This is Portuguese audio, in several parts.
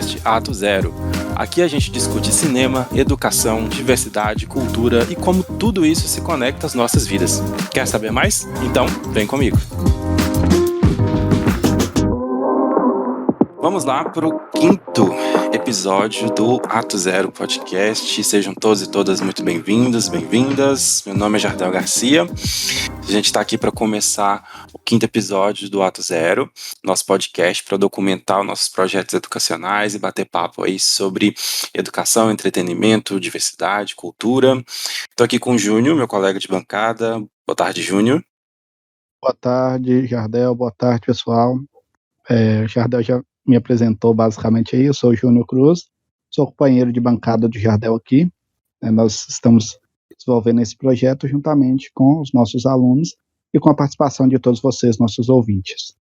podcast Ato Zero. Aqui a gente discute cinema, educação, diversidade, cultura e como tudo isso se conecta às nossas vidas. Quer saber mais? Então, vem comigo. Vamos lá para o 5º episódio do Ato Zero Podcast. Sejam todos e todas muito bem-vindos, bem-vindas. Meu nome é Jardel Garcia. A gente está aqui para começar o 5º episódio do Ato Zero, nosso podcast para documentar os nossos projetos educacionais e bater papo aí sobre educação, entretenimento, diversidade, cultura. Estou aqui com o Júnior, meu colega de bancada. Boa tarde, Júnior. Boa tarde, Jardel. Boa tarde, pessoal. Jardel já me apresentou basicamente aí. Eu sou o Júnior Cruz, sou companheiro de bancada do Jardel aqui. Nós estamos desenvolvendo esse projeto juntamente com os nossos alunos e com a participação de todos vocês, nossos ouvintes.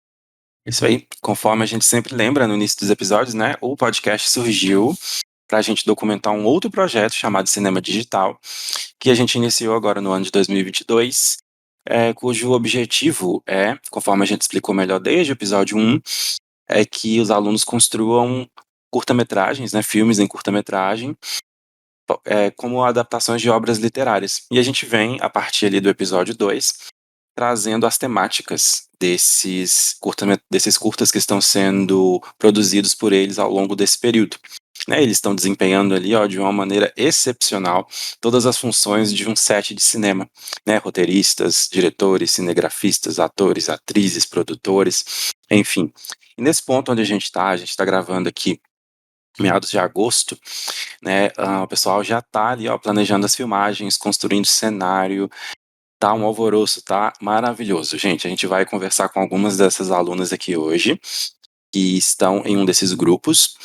Isso aí, conforme a gente sempre lembra no início dos episódios, né? O podcast surgiu para a gente documentar um outro projeto chamado Cinema Digital, que a gente iniciou agora no ano de 2022, cujo objetivo é, conforme a gente explicou melhor desde o episódio 1, é que os alunos construam curta-metragens, né, filmes em curta-metragem, como adaptações de obras literárias. E a gente vem, a partir ali do episódio 2, trazendo as temáticas desses curtas que estão sendo produzidos por eles ao longo desse período. Eles estão desempenhando ali, de uma maneira excepcional, todas as funções de um set de cinema, roteiristas, diretores, cinegrafistas, atores, atrizes, produtores, enfim. E nesse ponto onde a gente está gravando aqui meados de agosto, o pessoal já está ali, planejando as filmagens, construindo cenário. Tá um alvoroço, tá maravilhoso. Gente, a gente vai conversar com algumas dessas alunas aqui hoje, que estão em um desses grupos,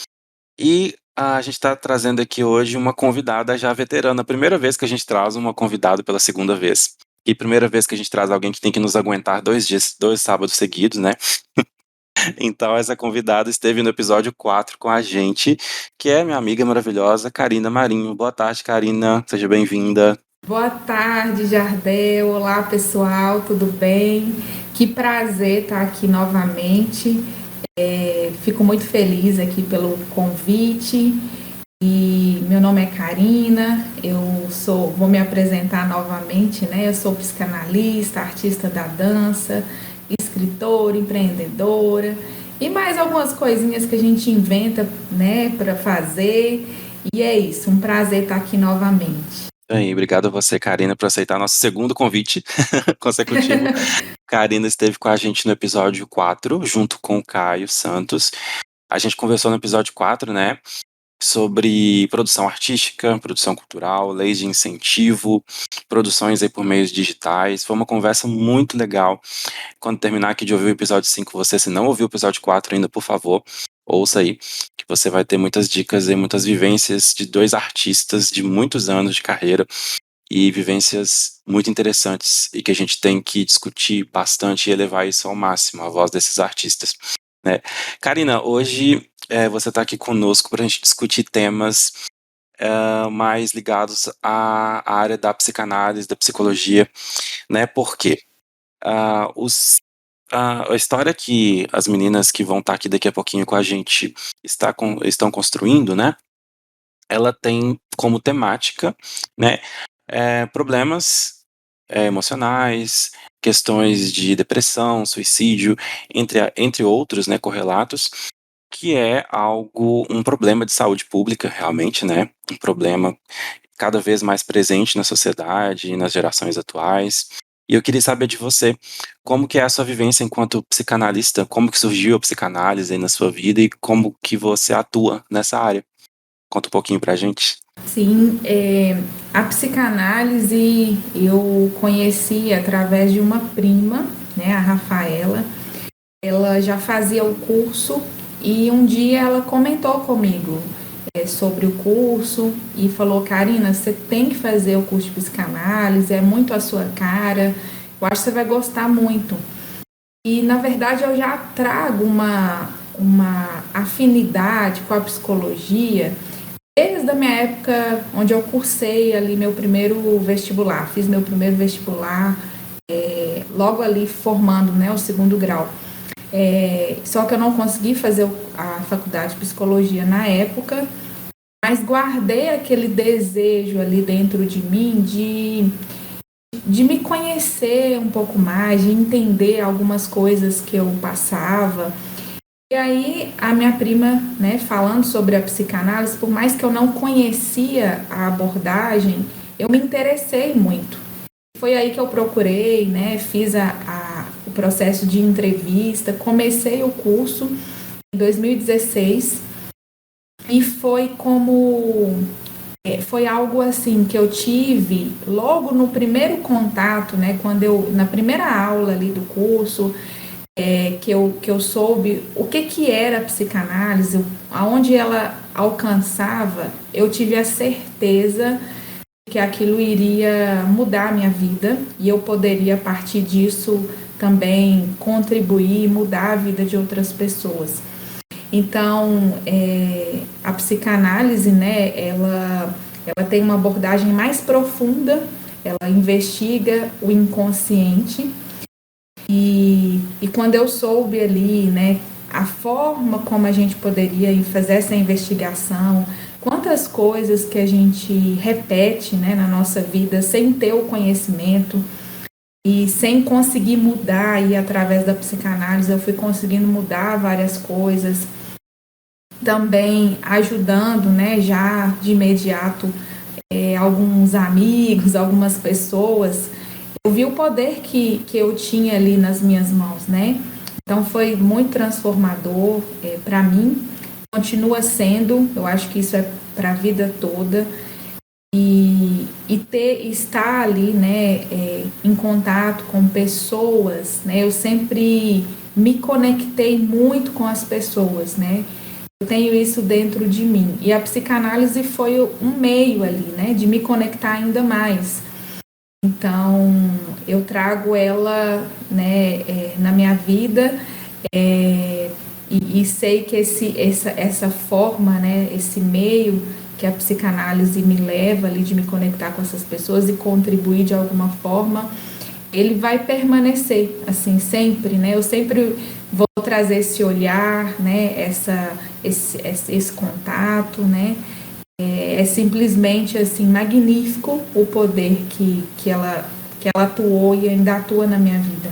e a gente está trazendo aqui hoje uma convidada já veterana, primeira vez que a gente traz uma convidada pela segunda vez, e primeira vez que a gente traz alguém que tem que nos aguentar 2 sábados seguidos, né? Então essa convidada esteve no episódio 4 com a gente, que é minha amiga maravilhosa, Karina Marinho. Boa tarde, Karina, seja bem-vinda. Boa tarde, Jardel. Olá, pessoal, tudo bem? Que prazer estar aqui novamente. Fico muito feliz aqui pelo convite. E meu nome é Karina, vou me apresentar novamente, né? Eu sou psicanalista, artista da dança, escritora, empreendedora e mais algumas coisinhas que a gente inventa, né, para fazer. E é isso, um prazer estar aqui novamente. Obrigado a você, Karina, por aceitar nosso segundo convite consecutivo. Karina esteve com a gente no episódio 4, junto com o Caio Santos. A gente conversou no episódio 4, né, sobre produção artística, produção cultural, leis de incentivo, produções aí por meios digitais. Foi uma conversa muito legal. Quando terminar aqui de ouvir o episódio 5, você, se não ouviu o episódio 4 ainda, por favor, ouça aí, que você vai ter muitas dicas e muitas vivências de 2 artistas de muitos anos de carreira e vivências muito interessantes e que a gente tem que discutir bastante e elevar isso ao máximo, a voz desses artistas, né? Karina, hoje você está aqui conosco para a gente discutir temas mais ligados à área da psicanálise, da psicologia, né? Por quê? A história que as meninas que vão estar aqui daqui a pouquinho com a gente estão construindo, né? Ela tem como temática, né, problemas emocionais, questões de depressão, suicídio, entre outros, né, correlatos, que é um problema de saúde pública, realmente, né? Um problema cada vez mais presente na sociedade e nas gerações atuais. E eu queria saber de você, como que é a sua vivência enquanto psicanalista, como que surgiu a psicanálise aí na sua vida e como que você atua nessa área? Conta um pouquinho pra gente. Sim, a psicanálise eu conheci através de uma prima, né, a Rafaela. Ela já fazia o curso e um dia ela comentou comigo sobre o curso e falou: Karina, você tem que fazer o curso de psicanálise, é muito a sua cara, eu acho que você vai gostar muito. E na verdade eu já trago uma afinidade com a psicologia desde a minha época onde eu cursei ali meu primeiro vestibular, fiz meu primeiro vestibular, logo ali formando, né, o 2º grau. Só que eu não consegui fazer a faculdade de psicologia na época, mas guardei aquele desejo ali dentro de mim de me conhecer um pouco mais, de entender algumas coisas que eu passava. E aí a minha prima, né, falando sobre a psicanálise, por mais que eu não conhecia a abordagem, eu me interessei muito. Foi aí que eu procurei, né, fiz o processo de entrevista, comecei o curso em 2016 e foi algo assim que eu tive logo no primeiro contato, né, na primeira aula ali do curso, que eu soube o que era a psicanálise, aonde ela alcançava, eu tive a certeza que aquilo iria mudar a minha vida e eu poderia, a partir disso, também contribuir e mudar a vida de outras pessoas. Então, a psicanálise, né, ela tem uma abordagem mais profunda, ela investiga o inconsciente e quando eu soube ali, né, a forma como a gente poderia fazer essa investigação, quantas coisas que a gente repete, né, na nossa vida sem ter o conhecimento e sem conseguir mudar, e através da psicanálise eu fui conseguindo mudar várias coisas, também ajudando, né, já de imediato alguns amigos, algumas pessoas. Eu vi o poder que eu tinha ali nas minhas mãos, né? Então foi muito transformador para mim, continua sendo, eu acho que isso é para a vida toda, e estar ali, né, em contato com pessoas, né? Eu sempre me conectei muito com as pessoas, né? Eu tenho isso dentro de mim, e a psicanálise foi um meio ali, né, de me conectar ainda mais. Então, eu trago ela, né, na minha vida, e sei que essa forma, né, esse meio que a psicanálise me leva ali de me conectar com essas pessoas e contribuir de alguma forma, ele vai permanecer, assim, sempre, né? Eu sempre vou trazer esse olhar, né, esse contato, né? É simplesmente, assim, magnífico o poder que ela atuou e ainda atua na minha vida.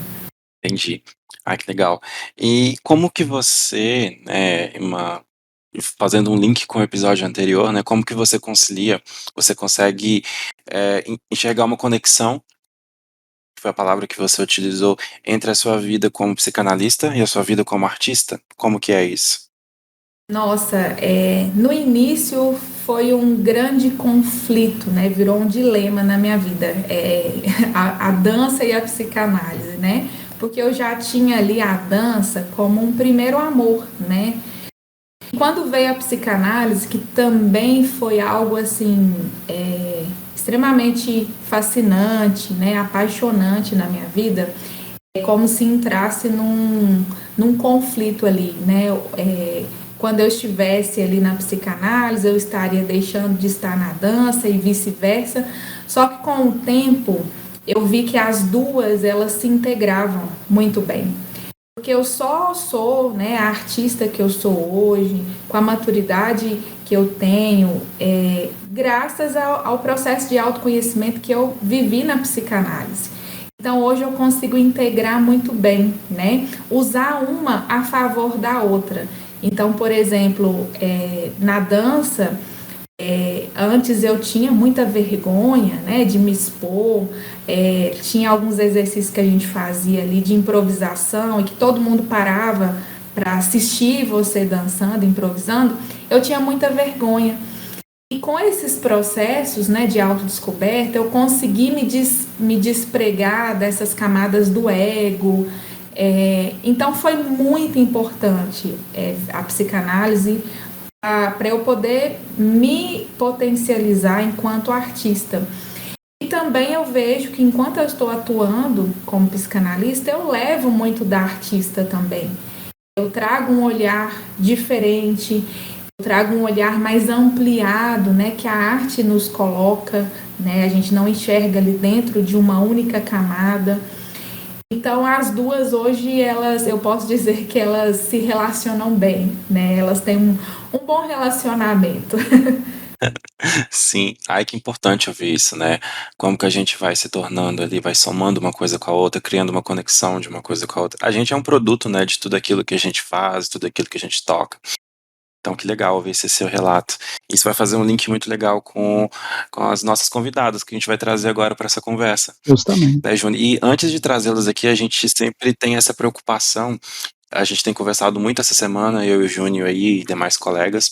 Entendi. Ah, que legal. E como que você, né, fazendo um link com o episódio anterior, né, como que você consegue enxergar uma conexão, que foi a palavra que você utilizou, entre a sua vida como psicanalista e a sua vida como artista? Como que é isso? Nossa, no início foi um grande conflito, né? Virou um dilema na minha vida, a dança e a psicanálise, né? Porque eu já tinha ali a dança como um primeiro amor, né? E quando veio a psicanálise, que também foi algo assim extremamente fascinante, né? Apaixonante na minha vida, é como se entrasse num conflito ali, né? Quando eu estivesse ali na psicanálise, eu estaria deixando de estar na dança e vice-versa. Só que com o tempo, eu vi que as duas, elas se integravam muito bem. Porque eu só sou, né, a artista que eu sou hoje, com a maturidade que eu tenho, graças ao processo de autoconhecimento que eu vivi na psicanálise. Então, hoje eu consigo integrar muito bem, né? Usar uma a favor da outra. Então, por exemplo, na dança, antes eu tinha muita vergonha, né, de me expor, tinha alguns exercícios que a gente fazia ali de improvisação e que todo mundo parava para assistir você dançando, improvisando, eu tinha muita vergonha. E com esses processos, né, de autodescoberta, eu consegui me despregar dessas camadas do ego. Então foi muito importante a psicanálise para eu poder me potencializar enquanto artista. E também eu vejo que enquanto eu estou atuando como psicanalista, eu levo muito da artista também. Eu trago um olhar diferente, eu trago um olhar mais ampliado, né, que a arte nos coloca, né, a gente não enxerga ali dentro de uma única camada. Então, as duas hoje, eu posso dizer que elas se relacionam bem, né? Elas têm um bom relacionamento. Sim, ai que importante ouvir isso, né? Como que a gente vai se tornando ali, vai somando uma coisa com a outra, criando uma conexão de uma coisa com a outra. A gente é um produto, né, de tudo aquilo que a gente faz, tudo aquilo que a gente toca. Então, que legal ouvir esse seu relato. Isso vai fazer um link muito legal com as nossas convidadas que a gente vai trazer agora para essa conversa, Justamente. né, Júnior? E antes de trazê-las aqui, a gente sempre tem essa preocupação. A gente tem conversado muito essa semana, eu e o Júnior aí e demais colegas,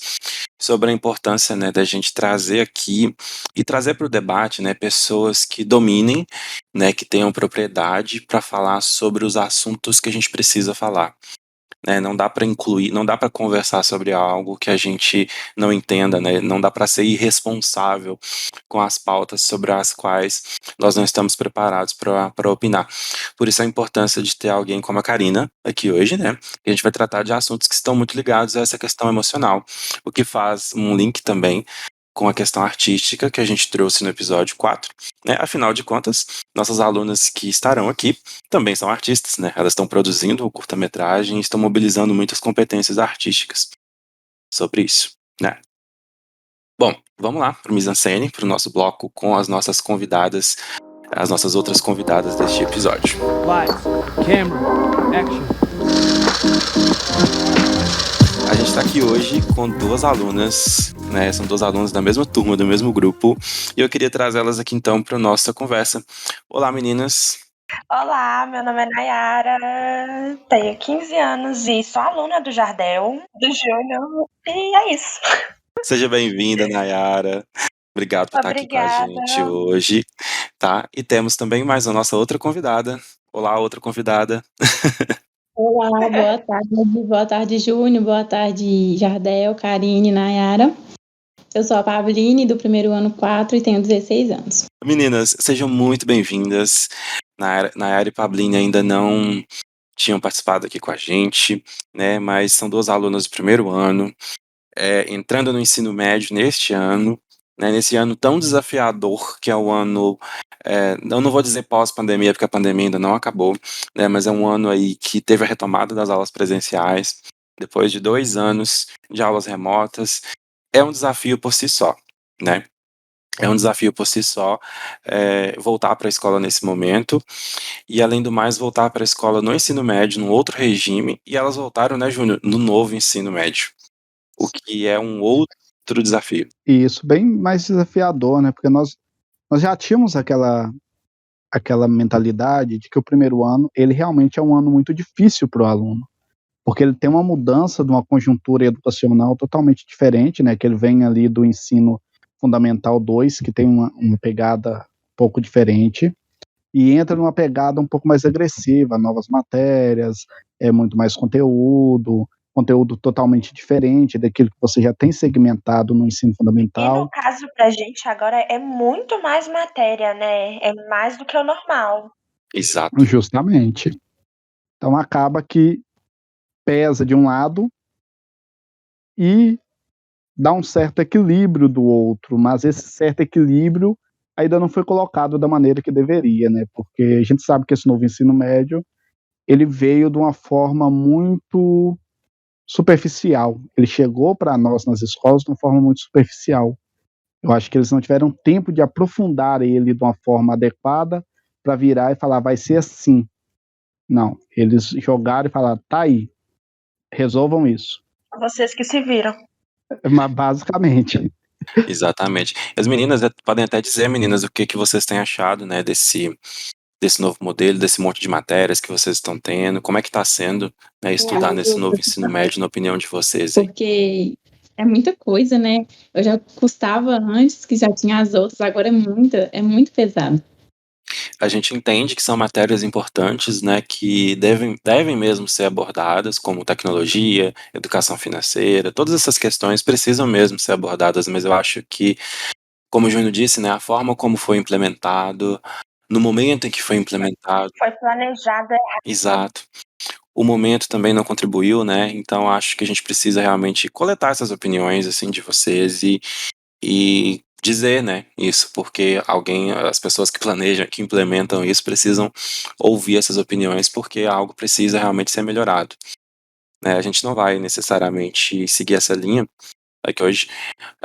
sobre a importância, né, da gente trazer aqui e trazer para o debate, né, pessoas que dominem, né, que tenham propriedade para falar sobre os assuntos que a gente precisa falar. Né, não dá para incluir, não dá para conversar sobre algo que a gente não entenda, né, não dá para ser irresponsável com as pautas sobre as quais nós não estamos preparados para opinar. Por isso a importância de ter alguém como a Karina aqui hoje, né, que a gente vai tratar de assuntos que estão muito ligados a essa questão emocional, o que faz um link também com a questão artística que a gente trouxe no episódio 4, né? Afinal de contas, nossas alunas que estarão aqui também são artistas, né? Elas estão produzindo o curta-metragem e estão mobilizando muitas competências artísticas sobre isso, né? Bom, vamos lá para o mise-en-scène, para o nosso bloco com as nossas convidadas, as nossas outras convidadas deste episódio. Lights, camera, action. A gente está aqui hoje com duas alunas, né? São duas alunas da mesma turma, do mesmo grupo, e eu queria trazê-las aqui então para a nossa conversa. Olá, meninas. Olá, meu nome é Nayara, tenho 15 anos e sou aluna do Jardel, do Júnior, e é isso. Seja bem-vinda, Nayara. Obrigado por estar aqui com a gente Obrigada. hoje, tá? E temos também mais a nossa outra convidada. Olá, outra convidada. Olá, boa tarde, Júnior, boa tarde, Jardel, Karine, Nayara. Eu sou a Pavline, do primeiro ano 4 e tenho 16 anos. Meninas, sejam muito bem-vindas. Nayara e Pabline ainda não tinham participado aqui com a gente, né? Mas são duas alunas do primeiro ano, entrando no ensino médio neste ano, né, nesse ano tão desafiador que é o ano, eu não vou dizer pós-pandemia, porque a pandemia ainda não acabou, né, mas é um ano aí que teve a retomada das aulas presenciais, depois de 2 anos de aulas remotas, é um desafio por si só, né? É um desafio por si só, voltar para a escola nesse momento, e além do mais, voltar para a escola no ensino médio, num outro regime, e elas voltaram, né, Júnior, no novo ensino médio, o que é um outro desafio. E isso bem mais desafiador, né? Porque nós já tínhamos aquela mentalidade de que o primeiro ano, ele realmente é um ano muito difícil para o aluno, porque ele tem uma mudança de uma conjuntura educacional totalmente diferente, né? Que ele vem ali do ensino fundamental 2, que tem uma pegada um pouco diferente, e entra numa pegada um pouco mais agressiva, novas matérias, muito mais conteúdo totalmente diferente daquilo que você já tem segmentado no ensino E no fundamental. caso pra gente agora é muito mais matéria, né? É mais do que o normal. Exato. Justamente. Então acaba que pesa de um lado e dá um certo equilíbrio do outro, mas esse certo equilíbrio ainda não foi colocado da maneira que deveria, né? Porque a gente sabe que esse novo ensino médio, ele veio de uma forma muito superficial. Ele chegou para nós nas escolas de uma forma muito superficial. Eu acho que eles não tiveram tempo de aprofundar ele de uma forma adequada para virar e falar, vai ser assim. Não, eles jogaram e falaram, tá aí, resolvam isso. Vocês que se viram. Mas basicamente. Exatamente. As meninas podem até dizer, meninas, o que vocês têm achado, né, desse novo modelo, desse monte de matérias que vocês estão tendo, como é que está sendo, né, estudar nesse novo ensino médio, na opinião de vocês aí? Porque é muita coisa, né? Eu já custava antes, que já tinha as outras, agora é muito pesado. A gente entende que são matérias importantes, né, que devem mesmo ser abordadas, como tecnologia, educação financeira, todas essas questões precisam mesmo ser abordadas, mas eu acho que, como o Júnior disse, né, a forma como foi implementado, no momento em que foi implementado. Foi planejada errado. Exato. O momento também não contribuiu, né, então acho que a gente precisa realmente coletar essas opiniões, assim, de vocês e dizer, né, isso, porque as pessoas que planejam, que implementam isso, precisam ouvir essas opiniões, porque algo precisa realmente ser melhorado, né? A gente não vai necessariamente seguir essa linha, é que hoje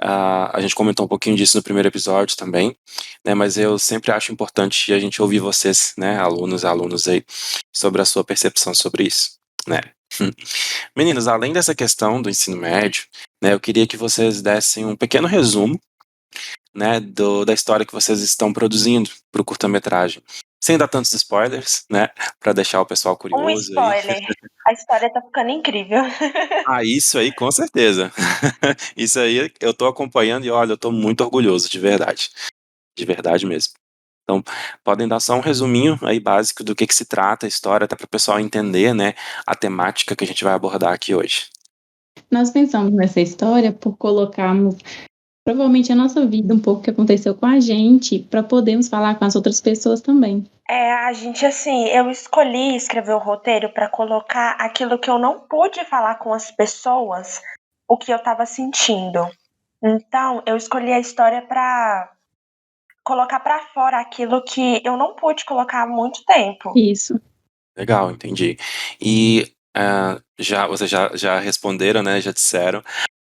a gente comentou um pouquinho disso no primeiro episódio também, né, mas eu sempre acho importante a gente ouvir vocês, né, alunos aí, sobre a sua percepção sobre isso, né. Meninos, além dessa questão do ensino médio, né, eu queria que vocês dessem um pequeno resumo, né, da história que vocês estão produzindo para o curta-metragem. Sem dar tantos spoilers, né, para deixar o pessoal Um curioso aí. spoiler. A história tá ficando incrível. Ah, isso aí, com certeza. Isso aí eu tô acompanhando e olha, eu tô muito orgulhoso, de verdade mesmo. Então, podem dar só um resuminho aí básico do que se trata a história, até para o pessoal entender, né, a temática que a gente vai abordar aqui hoje. Nós pensamos nessa história por colocarmos provavelmente a nossa vida, um pouco que aconteceu com a gente, para podermos falar com as outras pessoas também. A gente, assim, eu escolhi escrever o roteiro para colocar aquilo que eu não pude falar com as pessoas, o que eu tava sentindo. Então, eu escolhi a história para colocar para fora aquilo que eu não pude colocar há muito tempo. Isso. Legal, entendi. E vocês já responderam, né? Já disseram.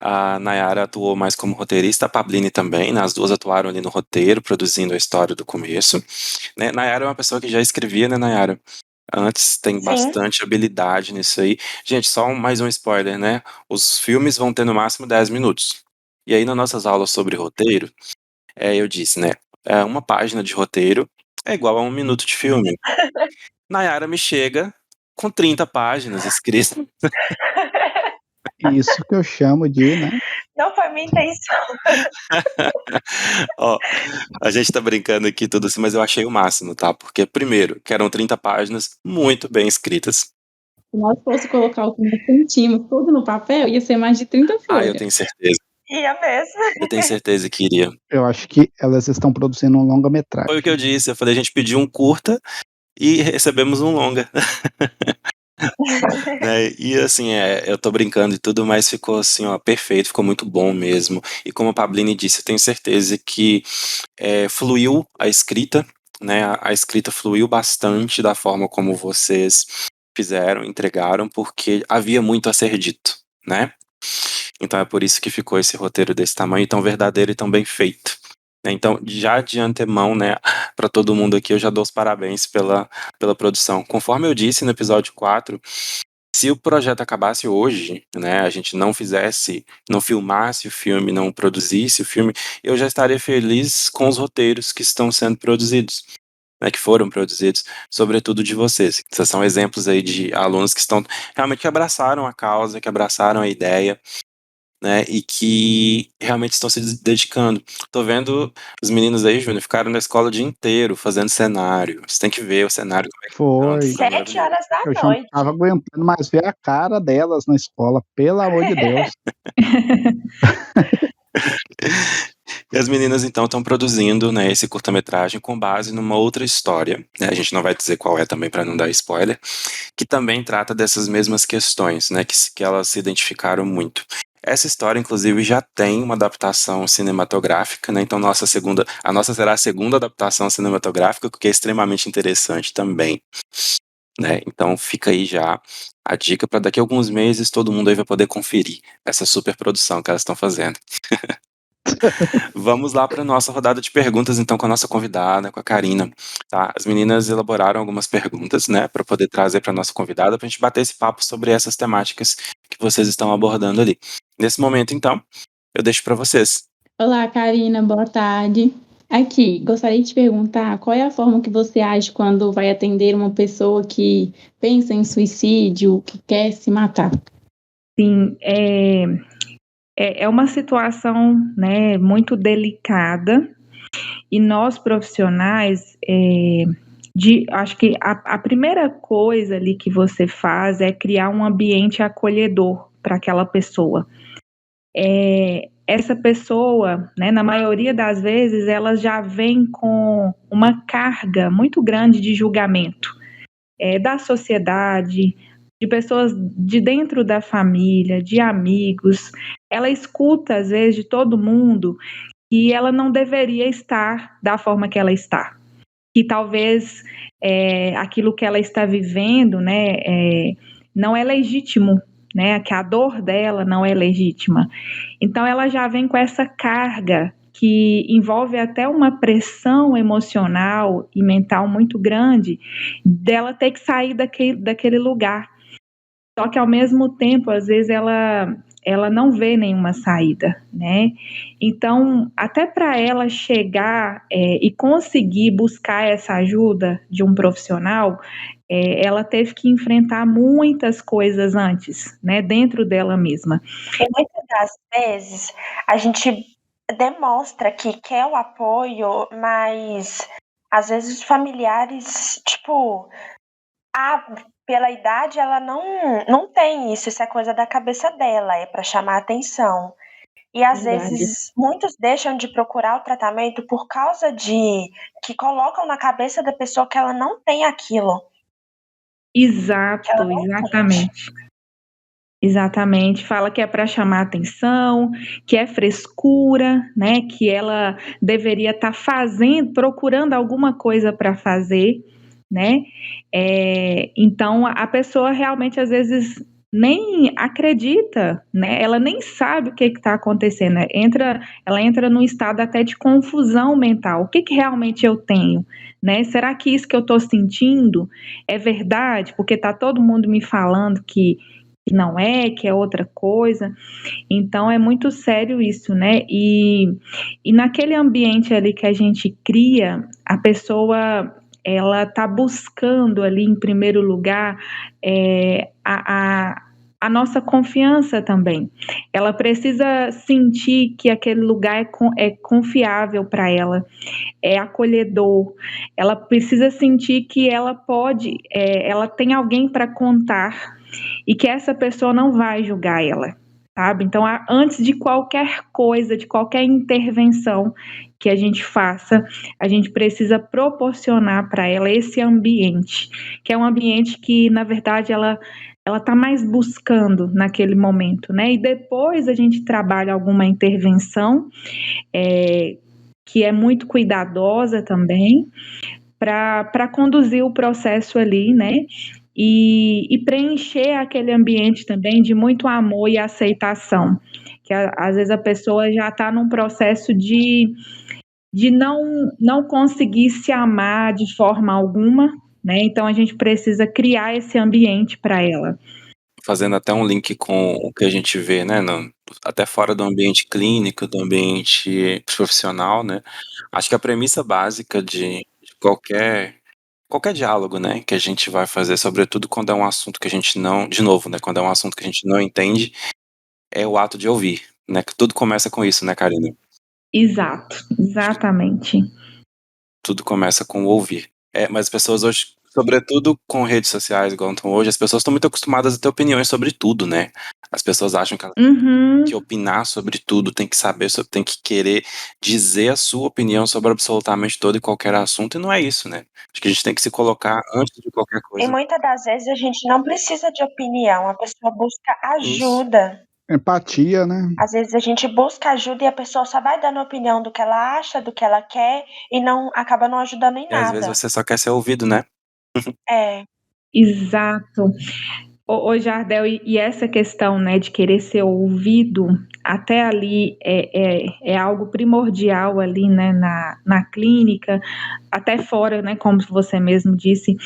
A Nayara atuou mais como roteirista, a Pabline também, né? As duas atuaram ali no roteiro, produzindo a história do começo. Né? Nayara é uma pessoa que já escrevia, né, Nayara? Antes, tem Sim. bastante habilidade nisso aí. Gente, só mais um spoiler, né? Os filmes vão ter no máximo 10 minutos. E aí, nas nossas aulas sobre roteiro, eu disse, né? Uma página de roteiro é igual a 1 minuto de filme. Nayara me chega com 30 páginas escritas. Isso que eu chamo de, né? Não foi minha intenção. Ó, a gente tá brincando aqui tudo assim, mas eu achei o máximo, tá? Porque, primeiro, que eram 30 páginas muito bem escritas. Se nós fosse colocar o que nós sentimos tudo no papel, ia ser mais de 30 folhas. Eu tenho certeza. Ia mesmo. Eu tenho certeza que iria. Eu acho que elas estão produzindo um longa-metragem. Foi o que eu disse. Eu falei, a gente pediu um curta e recebemos um longa. Né? E assim, eu tô brincando e tudo, mas ficou assim, ó, perfeito, ficou muito bom mesmo. E como a Pabline disse, eu tenho certeza que fluiu a escrita, né? A escrita fluiu bastante da forma como vocês fizeram, entregaram, porque havia muito a ser dito, né? Então é por isso que ficou esse roteiro desse tamanho, tão verdadeiro e tão bem feito. Então, já de antemão, né, para todo mundo aqui, eu já dou os parabéns pela produção. Conforme eu disse no episódio 4, se o projeto acabasse hoje, né, a gente não filmasse o filme, não produzisse o filme, eu já estaria feliz com os roteiros que estão sendo produzidos, né, que foram produzidos, sobretudo de vocês. Vocês são exemplos aí de alunos que estão realmente que abraçaram a causa, que abraçaram a ideia, né, e que realmente estão se dedicando. Tô vendo os meninos aí, Júnior, ficaram na escola o dia inteiro fazendo cenário. Você tem que ver o cenário. Como é que Foi. tá 7 horas da Eu já não noite. tava aguentando mais ver a cara delas na escola, pelo amor de Deus. E as meninas, então, estão produzindo, né, esse curta-metragem com base numa outra história, né, a gente não vai dizer qual é também para não dar spoiler, que também trata dessas mesmas questões, né, que elas se identificaram muito. Essa história, inclusive, já tem uma adaptação cinematográfica, né, então a nossa será a segunda adaptação cinematográfica, que é extremamente interessante também, né, então fica aí já a dica para daqui a alguns meses todo mundo aí vai poder conferir essa super produção que elas estão fazendo. Vamos lá para nossa rodada de perguntas, então, com a nossa convidada, com a Karina. Tá? As meninas elaboraram algumas perguntas, né, para poder trazer para nossa convidada, para a gente bater esse papo sobre essas temáticas que vocês estão abordando ali. Nesse momento, então, eu deixo para vocês. Olá, Karina, boa tarde. Aqui, gostaria de te perguntar qual é a forma que você age quando vai atender uma pessoa que pensa em suicídio, que quer se matar? Sim, é uma situação, né, muito delicada e nós profissionais, acho que a primeira coisa ali que você faz é criar um ambiente acolhedor para aquela pessoa. Essa pessoa, né, na maioria das vezes, ela já vem com uma carga muito grande de julgamento da sociedade, de pessoas de dentro da família, de amigos. Ela escuta, às vezes, de todo mundo que ela não deveria estar da forma que ela está, que talvez aquilo que ela está vivendo, né, não é legítimo, né, que a dor dela não é legítima. Então ela já vem com essa carga que envolve até uma pressão emocional e mental muito grande dela ter que sair daquele lugar. Só que ao mesmo tempo, às vezes ela não vê nenhuma saída, né? Então, até para ela chegar e conseguir buscar essa ajuda de um profissional, ela teve que enfrentar muitas coisas antes, né? Dentro dela mesma. E muitas das vezes a gente demonstra que quer o apoio, mas às vezes os familiares, tipo, pela idade ela não tem isso é coisa da cabeça dela, é para chamar atenção. E às Verdade. vezes muitos deixam de procurar o tratamento por causa de que colocam na cabeça da pessoa que ela não tem aquilo. Exato, exatamente. Exatamente, fala que é para chamar atenção, que é frescura, né? Que ela deveria estar procurando alguma coisa para fazer, né? Então a pessoa realmente às vezes nem acredita, né? Ela nem sabe o que está acontecendo. Ela entra num estado até de confusão mental. O que realmente eu tenho, né? Será que isso que eu estou sentindo é verdade? Porque está todo mundo me falando que não que é outra coisa. Então é muito sério isso, né? E naquele ambiente ali que a gente cria, a pessoa ela está buscando ali em primeiro lugar a nossa confiança também. Ela precisa sentir que aquele lugar é confiável para ela, é acolhedor. Ela precisa sentir que ela pode, ela tem alguém para contar e que essa pessoa não vai julgar ela, sabe? Então, antes de qualquer coisa, de qualquer intervenção que a gente faça, a gente precisa proporcionar para ela esse ambiente, que é um ambiente que, na verdade, ela está mais buscando naquele momento, né? E depois a gente trabalha alguma intervenção que é muito cuidadosa também, para conduzir o processo ali, né? E preencher aquele ambiente também de muito amor e aceitação. Que às vezes a pessoa já está num processo de não conseguir se amar de forma alguma, né? Então a gente precisa criar esse ambiente para ela. Fazendo até um link com o que a gente vê, né, até fora do ambiente clínico, do ambiente profissional, né? Acho que a premissa básica de qualquer diálogo, né, que a gente vai fazer, sobretudo quando é um assunto que a gente não, de novo, né, quando é um assunto que a gente não entende, é o ato de ouvir, né? Que tudo começa com isso, né, Karina? Exato, exatamente. Tudo começa com o ouvir. Mas as pessoas hoje, sobretudo com redes sociais, igual estão hoje, as pessoas estão muito acostumadas a ter opiniões sobre tudo, né? As pessoas acham que elas têm que opinar sobre tudo, tem que saber, tem que querer dizer a sua opinião sobre absolutamente todo e qualquer assunto, e não é isso, né? Acho que a gente tem que se colocar antes de qualquer E coisa. muitas das vezes a gente não precisa de opinião, a pessoa busca Isso. ajuda. Empatia, né? Às vezes a gente busca ajuda e a pessoa só vai dando opinião do que ela acha, do que ela quer e acaba não ajudando em E às vezes nada. você só quer ser ouvido, né? Exato. Ô Jardel, e essa questão, né, de querer ser ouvido, até ali é algo primordial ali, né, na clínica, até fora, né, como você mesmo disse.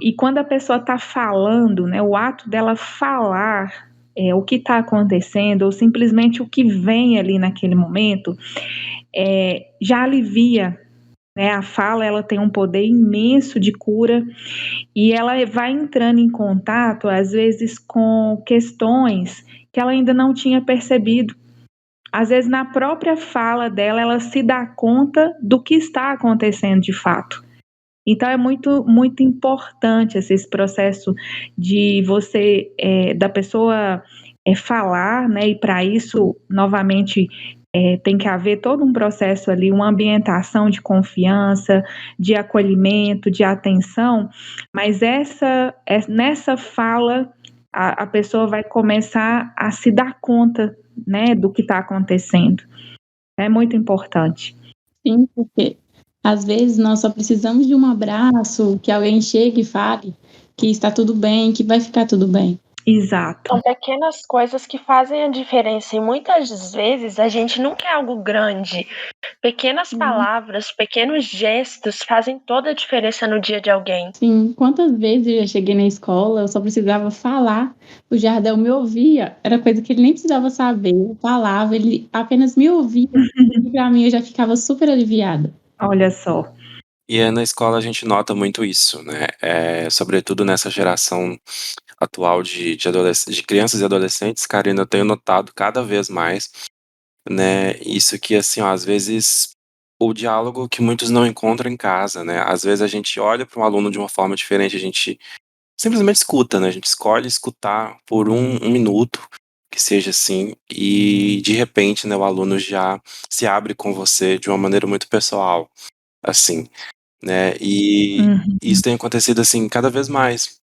E quando a pessoa está falando, né, o ato dela falar o que está acontecendo, ou simplesmente o que vem ali naquele momento, já alivia, né? A fala, ela tem um poder imenso de cura e ela vai entrando em contato, às vezes, com questões que ela ainda não tinha percebido. Às vezes, na própria fala dela, ela se dá conta do que está acontecendo de fato. Então, é muito, muito importante esse processo de você, da pessoa falar, né? E para isso, novamente, tem que haver todo um processo ali, uma ambientação de confiança, de acolhimento, de atenção, mas nessa fala a pessoa vai começar a se dar conta, né, do que está acontecendo. É muito importante. Sim, porque às vezes nós só precisamos de um abraço, que alguém chegue e fale que está tudo bem, que vai ficar tudo bem. Exato. São pequenas coisas que fazem a diferença e muitas vezes a gente não quer algo grande. Pequenas palavras, pequenos gestos fazem toda a diferença no dia de alguém. Sim, quantas vezes eu já cheguei na escola, eu só precisava falar, o Jardel me ouvia, era coisa que ele nem precisava saber, eu falava, ele apenas me ouvia, e pra mim eu já ficava super aliviada. Olha só. E na escola a gente nota muito isso, né? Sobretudo nessa geração atual de crianças e adolescentes, Karina, eu tenho notado cada vez mais, né? Isso que, assim, ó, às vezes o diálogo que muitos não encontram em casa, né? Às vezes a gente olha para um aluno de uma forma diferente, a gente simplesmente escuta, né? A gente escolhe escutar por um minuto, que seja assim, e de repente, né, o aluno já se abre com você de uma maneira muito pessoal, assim, né? E isso tem acontecido assim cada vez mais,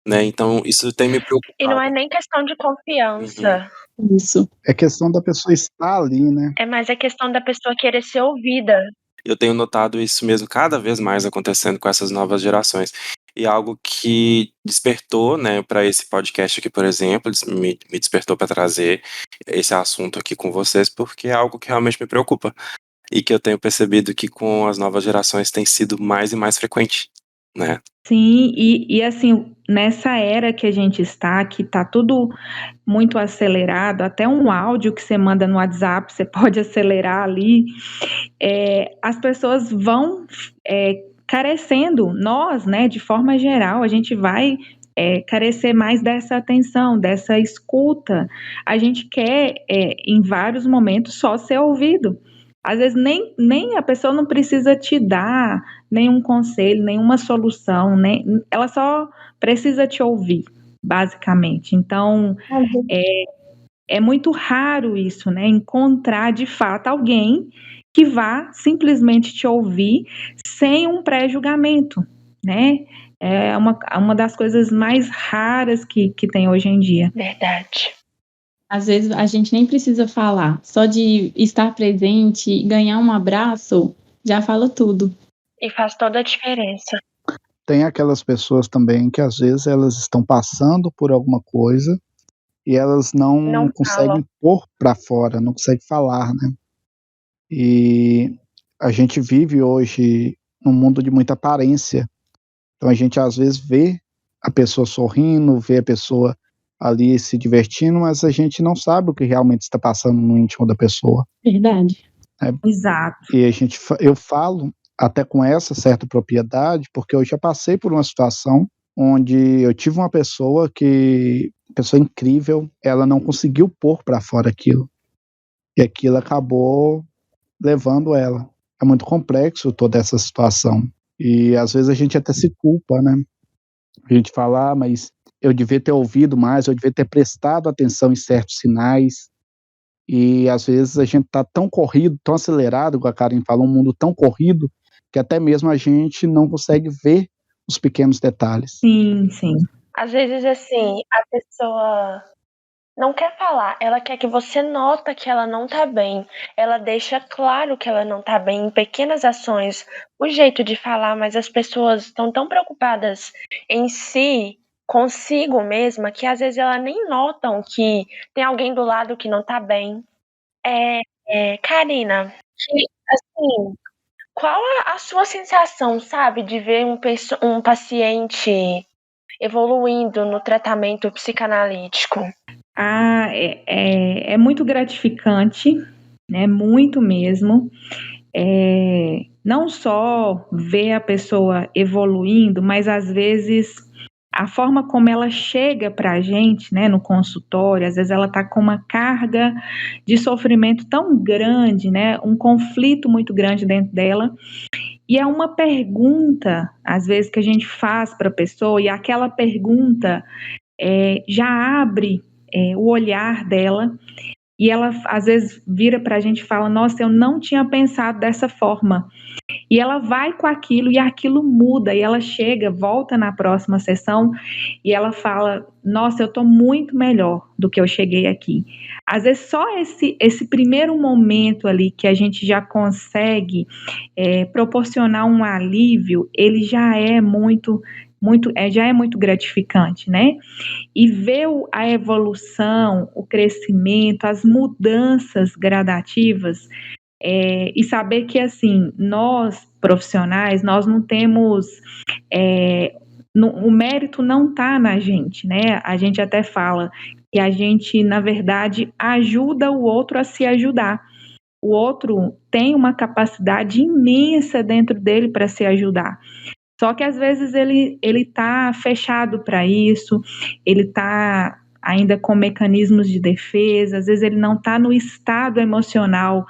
né? Então isso tem me E não preocupado. é nem questão de confiança. Isso. É questão da pessoa estar ali, né? É mais a questão da pessoa querer ser ouvida. Eu tenho notado isso mesmo cada vez mais acontecendo com essas novas gerações. E algo que despertou, né, para esse podcast aqui, por exemplo, me despertou para trazer esse assunto aqui com vocês, porque é algo que realmente me preocupa. E que eu tenho percebido que com as novas gerações tem sido mais e mais frequente, né? Sim, e assim, nessa era que a gente está, que tá tudo muito acelerado, até um áudio que você manda no WhatsApp, você pode acelerar ali, as pessoas vão carecendo, nós, né, de forma geral, a gente vai carecer mais dessa atenção, dessa escuta. A gente quer, em vários momentos, só ser ouvido. Às vezes nem a pessoa não precisa te dar nenhum conselho, nenhuma solução, ela só precisa te ouvir, basicamente. Então, é muito raro isso, né? Encontrar de fato alguém que vá simplesmente te ouvir sem um pré-julgamento, né? É uma das coisas mais raras que tem hoje em dia. Verdade. Às vezes a gente nem precisa falar, só de estar presente e ganhar um abraço já fala tudo. E faz toda a diferença. Tem aquelas pessoas também que às vezes elas estão passando por alguma coisa e elas não conseguem pôr para fora, não conseguem falar, né? E a gente vive hoje num mundo de muita aparência. Então a gente às vezes vê a pessoa sorrindo, vê a pessoa ali se divertindo, mas a gente não sabe o que realmente está passando no íntimo da pessoa. Verdade. Exato. E eu falo até com essa certa propriedade, porque eu já passei por uma situação onde eu tive uma pessoa incrível, ela não conseguiu pôr para fora aquilo. E aquilo acabou levando ela. É muito complexo toda essa situação. E às vezes a gente até se culpa, né? A gente fala, mas eu devia ter ouvido mais, eu devia ter prestado atenção em certos sinais. E às vezes a gente tá tão corrido, tão acelerado, como a Karen falou, um mundo tão corrido, que até mesmo a gente não consegue ver os pequenos detalhes. Sim, sim. Às vezes, assim, a pessoa não quer falar, ela quer que você nota que ela não tá bem. Ela deixa claro que ela não tá bem em pequenas ações, o jeito de falar, mas as pessoas estão tão preocupadas em si, consigo mesma, que às vezes elas nem notam que tem alguém do lado que não tá bem. Karina, que, assim, qual a sua sensação, sabe, de ver um paciente evoluindo no tratamento psicanalítico? É muito gratificante, né? Muito mesmo. Não só ver a pessoa evoluindo, mas às vezes a forma como ela chega para a gente, né, no consultório, às vezes ela está com uma carga de sofrimento tão grande, né, um conflito muito grande dentro dela, e é uma pergunta, às vezes, que a gente faz para a pessoa, e aquela pergunta já abre o olhar dela, e ela às vezes vira para a gente e fala, nossa, eu não tinha pensado dessa forma. E ela vai com aquilo e aquilo muda, e ela chega, volta na próxima sessão e ela fala: nossa, eu estou muito melhor do que eu cheguei aqui. Às vezes só esse primeiro momento ali que a gente já consegue proporcionar um alívio, ele já é muito gratificante, né? E ver a evolução, o crescimento, as mudanças gradativas, e saber que, assim, nós, profissionais, nós não temos... o mérito não está na gente, né? A gente até fala que a gente, na verdade, ajuda o outro a se ajudar. O outro tem uma capacidade imensa dentro dele para se ajudar. Só que às vezes ele está fechado para isso, ele está ainda com mecanismos de defesa, às vezes ele não está no estado emocional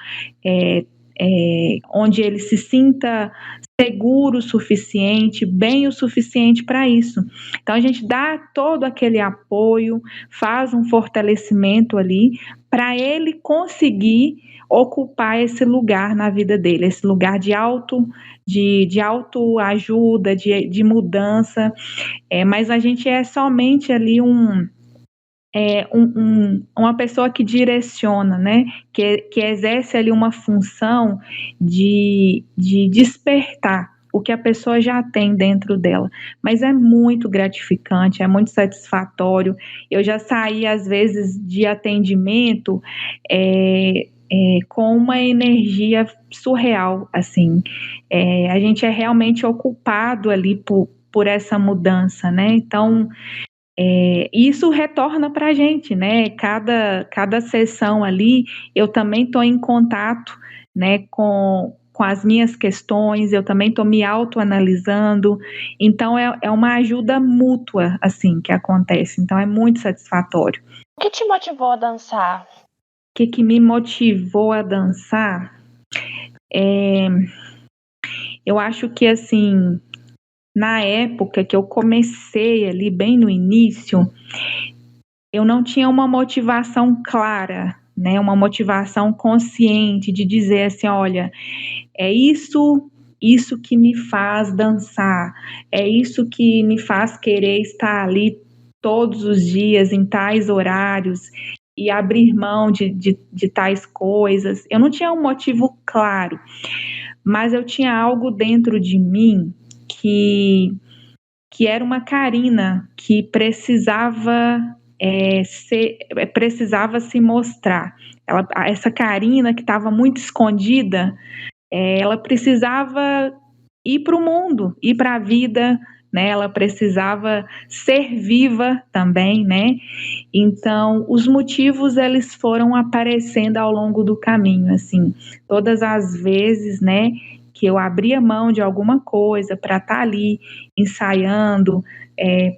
onde ele se sinta seguro o suficiente, bem o suficiente para isso. Então a gente dá todo aquele apoio, faz um fortalecimento ali para ele conseguir ocupar esse lugar na vida dele, esse lugar de autoajuda, de mudança, mas a gente é somente ali uma pessoa que direciona, né? Que exerce ali uma função de despertar o que a pessoa já tem dentro dela. Mas é muito gratificante, é muito satisfatório. Eu já saí, às vezes, de atendimento com uma energia surreal, assim. A gente é realmente ocupado ali por essa mudança, né? Então, isso retorna para a gente, né? Cada sessão ali, eu também estou em contato, né, com as minhas questões, eu também estou me autoanalisando, então é uma ajuda mútua, assim, que acontece, então é muito satisfatório. O que te motivou a dançar? O que me motivou a dançar? Eu acho que, assim, na época que eu comecei ali, bem no início, eu não tinha uma motivação clara, né? Uma motivação consciente de dizer assim, olha, é isso que me faz dançar, é isso que me faz querer estar ali todos os dias, em tais horários, e abrir mão de tais coisas. Eu não tinha um motivo claro, mas eu tinha algo dentro de mim que era uma Karina que precisava se mostrar. Essa Karina que estava muito escondida, ela precisava ir para o mundo, ir para a vida, né? Ela precisava ser viva também, né? Então, os motivos eles foram aparecendo ao longo do caminho, assim, todas as vezes, né, que eu abria mão de alguma coisa para estar ali ensaiando,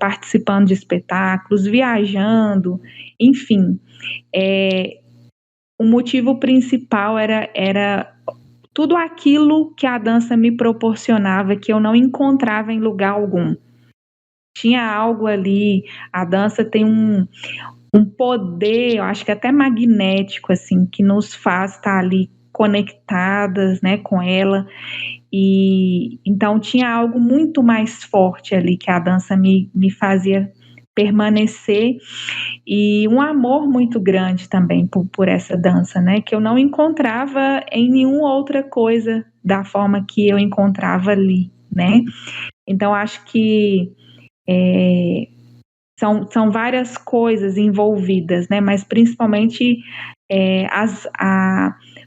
participando de espetáculos, viajando, enfim, o motivo principal era tudo aquilo que a dança me proporcionava, que eu não encontrava em lugar algum. Tinha algo ali, a dança tem um poder, eu acho que até magnético, assim, que nos faz estar ali conectadas, né, com ela, e então tinha algo muito mais forte ali que a dança me fazia permanecer, e um amor muito grande também por essa dança, né, que eu não encontrava em nenhuma outra coisa da forma que eu encontrava ali, né. Então acho que são várias coisas envolvidas, né, mas principalmente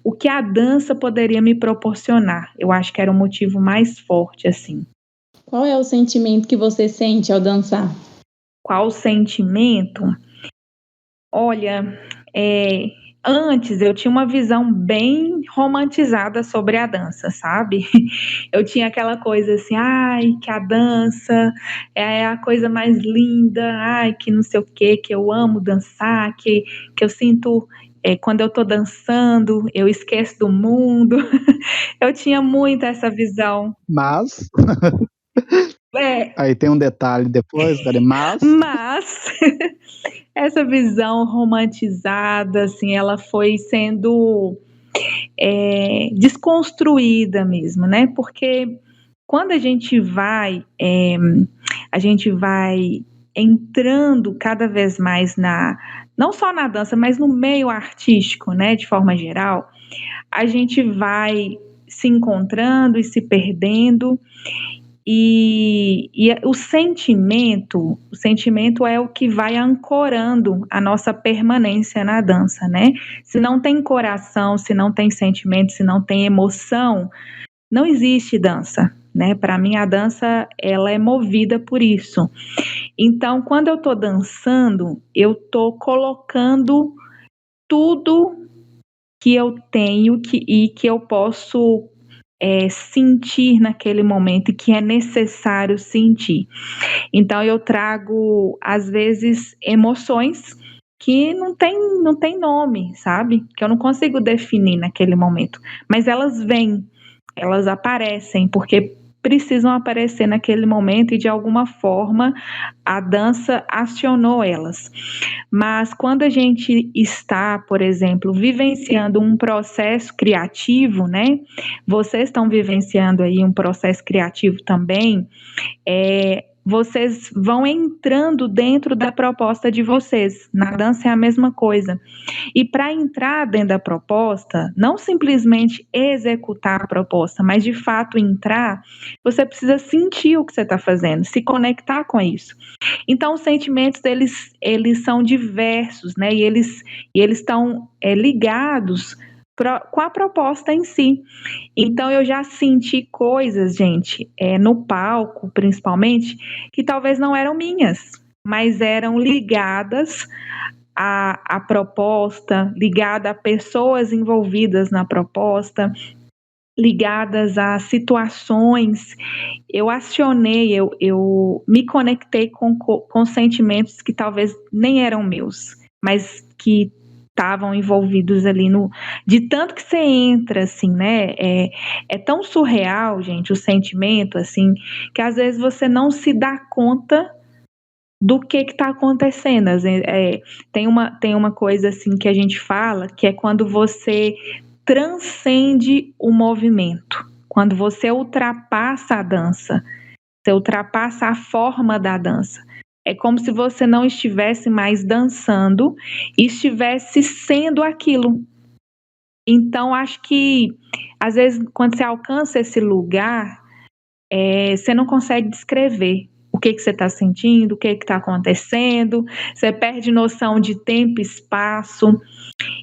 o que a dança poderia me proporcionar. Eu acho que era o motivo mais forte, assim. Qual é o sentimento que você sente ao dançar? Qual o sentimento? Olha, antes eu tinha uma visão bem romantizada sobre a dança, sabe? Eu tinha aquela coisa assim, ai, que a dança é a coisa mais linda, ai, que não sei o quê, que eu amo dançar, que eu sinto... quando eu tô dançando, eu esqueço do mundo. Eu tinha muito essa visão. Mas, aí tem um detalhe depois, mas essa visão romantizada, assim, ela foi sendo desconstruída mesmo, né? Porque quando a gente vai entrando cada vez mais não só na dança, mas no meio artístico, né, de forma geral, a gente vai se encontrando e se perdendo, e o sentimento é o que vai ancorando a nossa permanência na dança, né? Se não tem coração, se não tem sentimento, se não tem emoção, não existe dança, né? Para mim, a dança, ela é movida por isso. Então, quando eu estou dançando, eu estou colocando tudo que eu tenho e que eu posso sentir naquele momento e que é necessário sentir. Então, eu trago, às vezes, emoções que não tem nome, sabe? Que eu não consigo definir naquele momento. Mas elas vêm, elas aparecem, porque precisam aparecer naquele momento e de alguma forma a dança acionou elas. Mas quando a gente está, por exemplo, vivenciando um processo criativo, né? Vocês estão vivenciando aí um processo criativo também, vocês vão entrando dentro da proposta de vocês. Na dança é a mesma coisa. E para entrar dentro da proposta, não simplesmente executar a proposta, mas de fato entrar, você precisa sentir o que você está fazendo, se conectar com isso. Então, os sentimentos, eles são diversos, né? E eles estão ligados com a proposta em si. Então, eu já senti coisas, gente, no palco, principalmente, que talvez não eram minhas, mas eram ligadas à proposta, ligada a pessoas envolvidas na proposta, ligadas a situações. Eu acionei, eu me conectei com sentimentos que talvez nem eram meus, mas que estavam envolvidos ali de tanto que você entra, assim, né? É tão surreal, gente, o sentimento, assim, que às vezes você não se dá conta do que está acontecendo. Tem uma coisa assim que a gente fala, que é quando você transcende o movimento, quando você ultrapassa a dança, você ultrapassa a forma da dança. É como se você não estivesse mais dançando e estivesse sendo aquilo. Então, acho que, às vezes, quando você alcança esse lugar, você não consegue descrever o que você está sentindo, o que está acontecendo, você perde noção de tempo e espaço.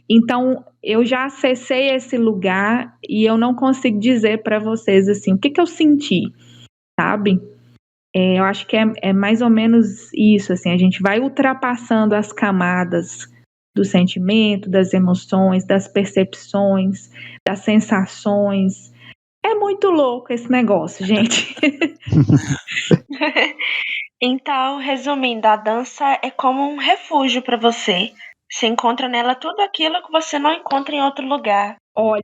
Então, eu já acessei esse lugar e eu não consigo dizer para vocês, assim, o que eu senti, sabe? Eu acho que é mais ou menos isso, assim, a gente vai ultrapassando as camadas do sentimento, das emoções, das percepções, das sensações. É muito louco esse negócio, gente. Então, resumindo, a dança é como um refúgio para você. Você encontra nela tudo aquilo que você não encontra em outro lugar. Olha,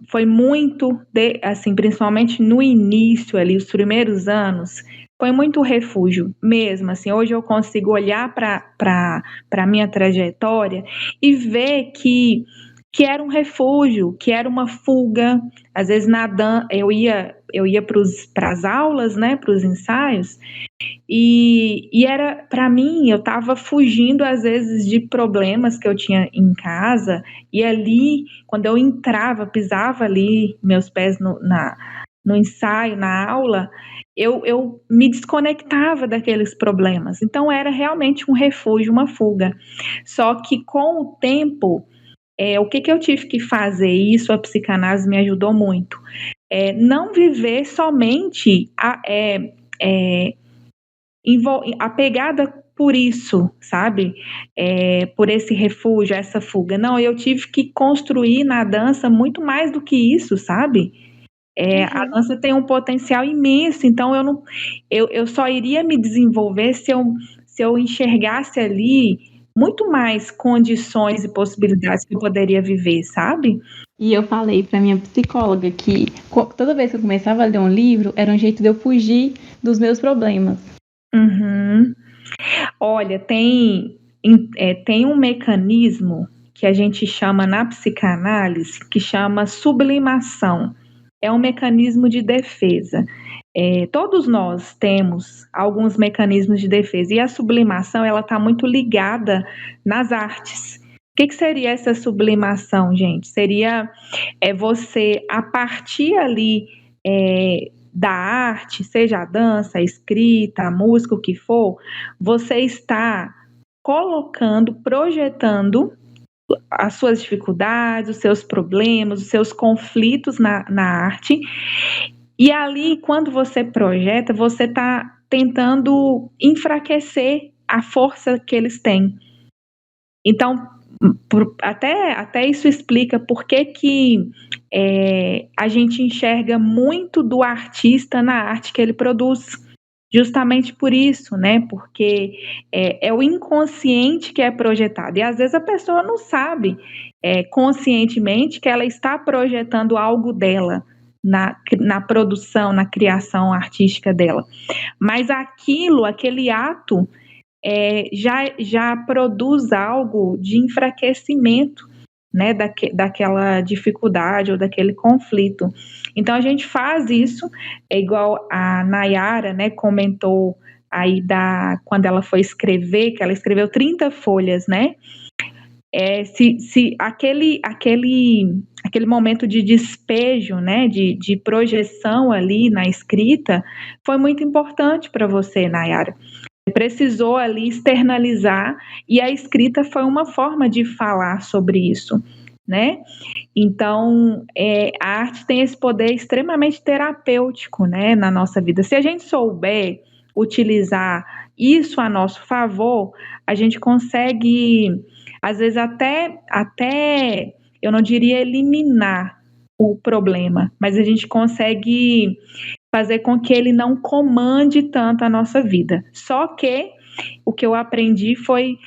foi muito, assim, principalmente no início ali, os primeiros anos, foi muito refúgio mesmo, assim, hoje eu consigo olhar para a minha trajetória e ver que era um refúgio, que era uma fuga. Às vezes eu ia para as aulas, né, para os ensaios, e era, para mim, eu estava fugindo às vezes de problemas que eu tinha em casa, e ali, quando eu entrava, pisava ali meus pés no ensaio, na aula, eu me desconectava daqueles problemas. Então era realmente um refúgio, uma fuga. Só que com o tempo, o que eu tive que fazer, e isso a psicanálise me ajudou muito, não viver somente apegada por isso, sabe? Por esse refúgio, essa fuga. Não, eu tive que construir na dança muito mais do que isso, sabe? A dança tem um potencial imenso, então eu só iria me desenvolver se eu enxergasse ali muito mais condições e possibilidades que eu poderia viver, sabe? E eu falei para minha psicóloga que toda vez que eu começava a ler um livro, era um jeito de eu fugir dos meus problemas. Uhum. Olha, tem um mecanismo que a gente chama na psicanálise, que chama sublimação. É um mecanismo de defesa. Todos nós temos alguns mecanismos de defesa, e a sublimação ela está muito ligada nas artes. O que seria essa sublimação, gente? Seria você, a partir ali da arte, seja a dança, a escrita, a música, o que for, você está colocando, projetando as suas dificuldades, os seus problemas, os seus conflitos na arte. E ali, quando você projeta, você está tentando enfraquecer a força que eles têm. Então, até isso explica por que a gente enxerga muito do artista na arte que ele produz. Justamente por isso, né? Porque é o inconsciente que é projetado. E às vezes a pessoa não sabe conscientemente que ela está projetando algo dela na produção, na criação artística dela. Mas aquele ato já produz algo de enfraquecimento, né, daquela dificuldade ou daquele conflito. Então a gente faz isso, igual a Nayara, né, comentou aí quando ela foi escrever, que ela escreveu 30 folhas, né? Se aquele momento de despejo, né, de projeção ali na escrita, foi muito importante para você, Nayara. Precisou ali externalizar, e a escrita foi uma forma de falar sobre isso, né? Então, a arte tem esse poder extremamente terapêutico, né, na nossa vida. Se a gente souber utilizar isso a nosso favor, a gente consegue, às vezes, até eu não diria eliminar o problema, mas a gente consegue fazer com que ele não comande tanto a nossa vida. Só que o que eu aprendi foi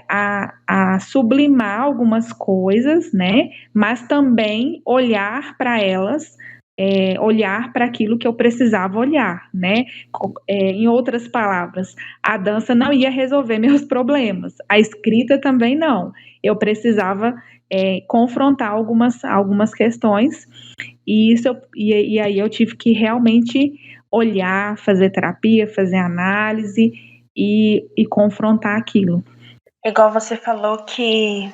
a sublimar algumas coisas, né? Mas também olhar para elas, olhar para aquilo que eu precisava olhar, né? Em outras palavras, a dança não ia resolver meus problemas, a escrita também não. Eu precisava confrontar algumas questões, e aí eu tive que realmente olhar, fazer terapia, fazer análise e confrontar aquilo. Igual você falou que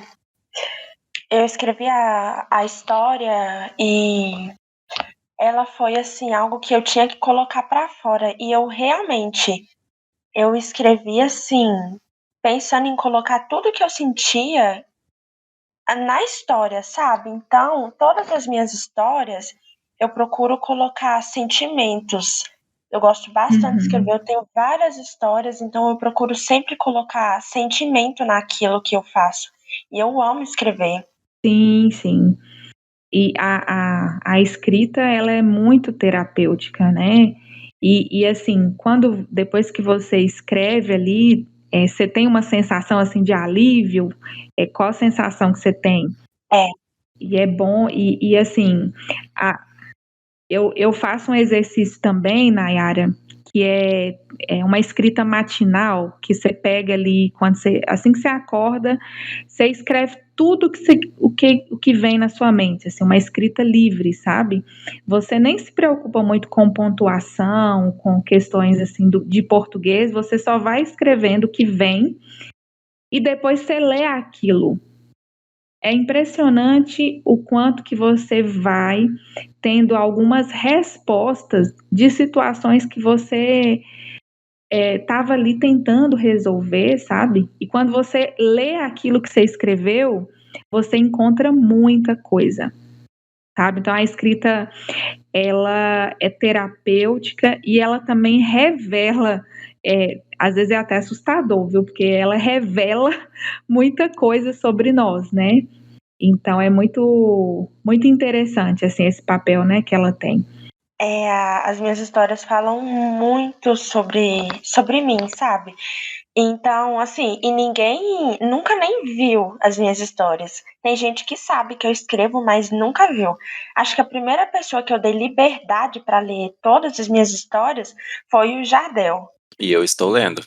eu escrevi a história e ela foi assim algo que eu tinha que colocar para fora, e eu escrevi assim, pensando em colocar tudo que eu sentia na história, sabe? Então, todas as minhas histórias eu procuro colocar sentimentos. Eu gosto bastante de escrever, eu tenho várias histórias, então eu procuro sempre colocar sentimento naquilo que eu faço. E eu amo escrever. Sim, sim. E a escrita, ela é muito terapêutica, né? E assim, depois que você escreve ali, você tem uma sensação assim de alívio? Qual a sensação que você tem? E é bom, e assim, eu faço um exercício também, Nayara, que é uma escrita matinal, que você pega ali, assim que você acorda, você escreve tudo o que vem na sua mente, assim, uma escrita livre, sabe? Você nem se preocupa muito com pontuação, com questões assim de português, você só vai escrevendo o que vem, e depois você lê aquilo. É impressionante o quanto que você vai tendo algumas respostas de situações que você estava ali tentando resolver, sabe? E quando você lê aquilo que você escreveu, você encontra muita coisa, sabe? Então a escrita, ela é terapêutica e ela também revela, às vezes é até assustador, viu? Porque ela revela muita coisa sobre nós, né? Então é muito, muito interessante, assim, esse papel, né, que ela tem. As minhas histórias falam muito sobre mim, sabe? Então, assim, e ninguém nunca nem viu as minhas histórias. Tem gente que sabe que eu escrevo, mas nunca viu. Acho que a primeira pessoa que eu dei liberdade para ler todas as minhas histórias foi o Jardel. E eu estou lendo.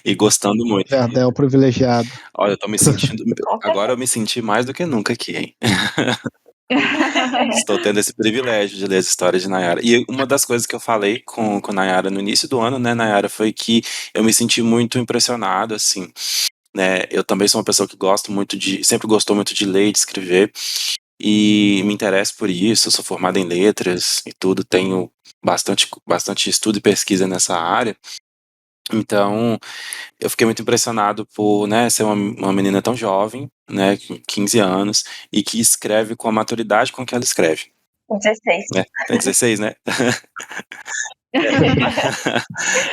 E gostando muito. Jardel privilegiado. Olha, eu tô me sentindo. Agora eu me senti mais do que nunca aqui, hein? Estou tendo esse privilégio de ler as histórias de Nayara. E uma das coisas que eu falei com Nayara no início do ano, né, Nayara, foi que eu me senti muito impressionado, assim, né? Eu também sou uma pessoa que sempre gostou muito de ler e de escrever, e me interesso por isso. Eu sou formado em letras e tudo, tenho bastante estudo e pesquisa nessa área. Então, eu fiquei muito impressionado por, né, ser uma menina tão jovem, né, com 15 anos, e que escreve com a maturidade com que ela escreve. 16. Né? Tem 16, né?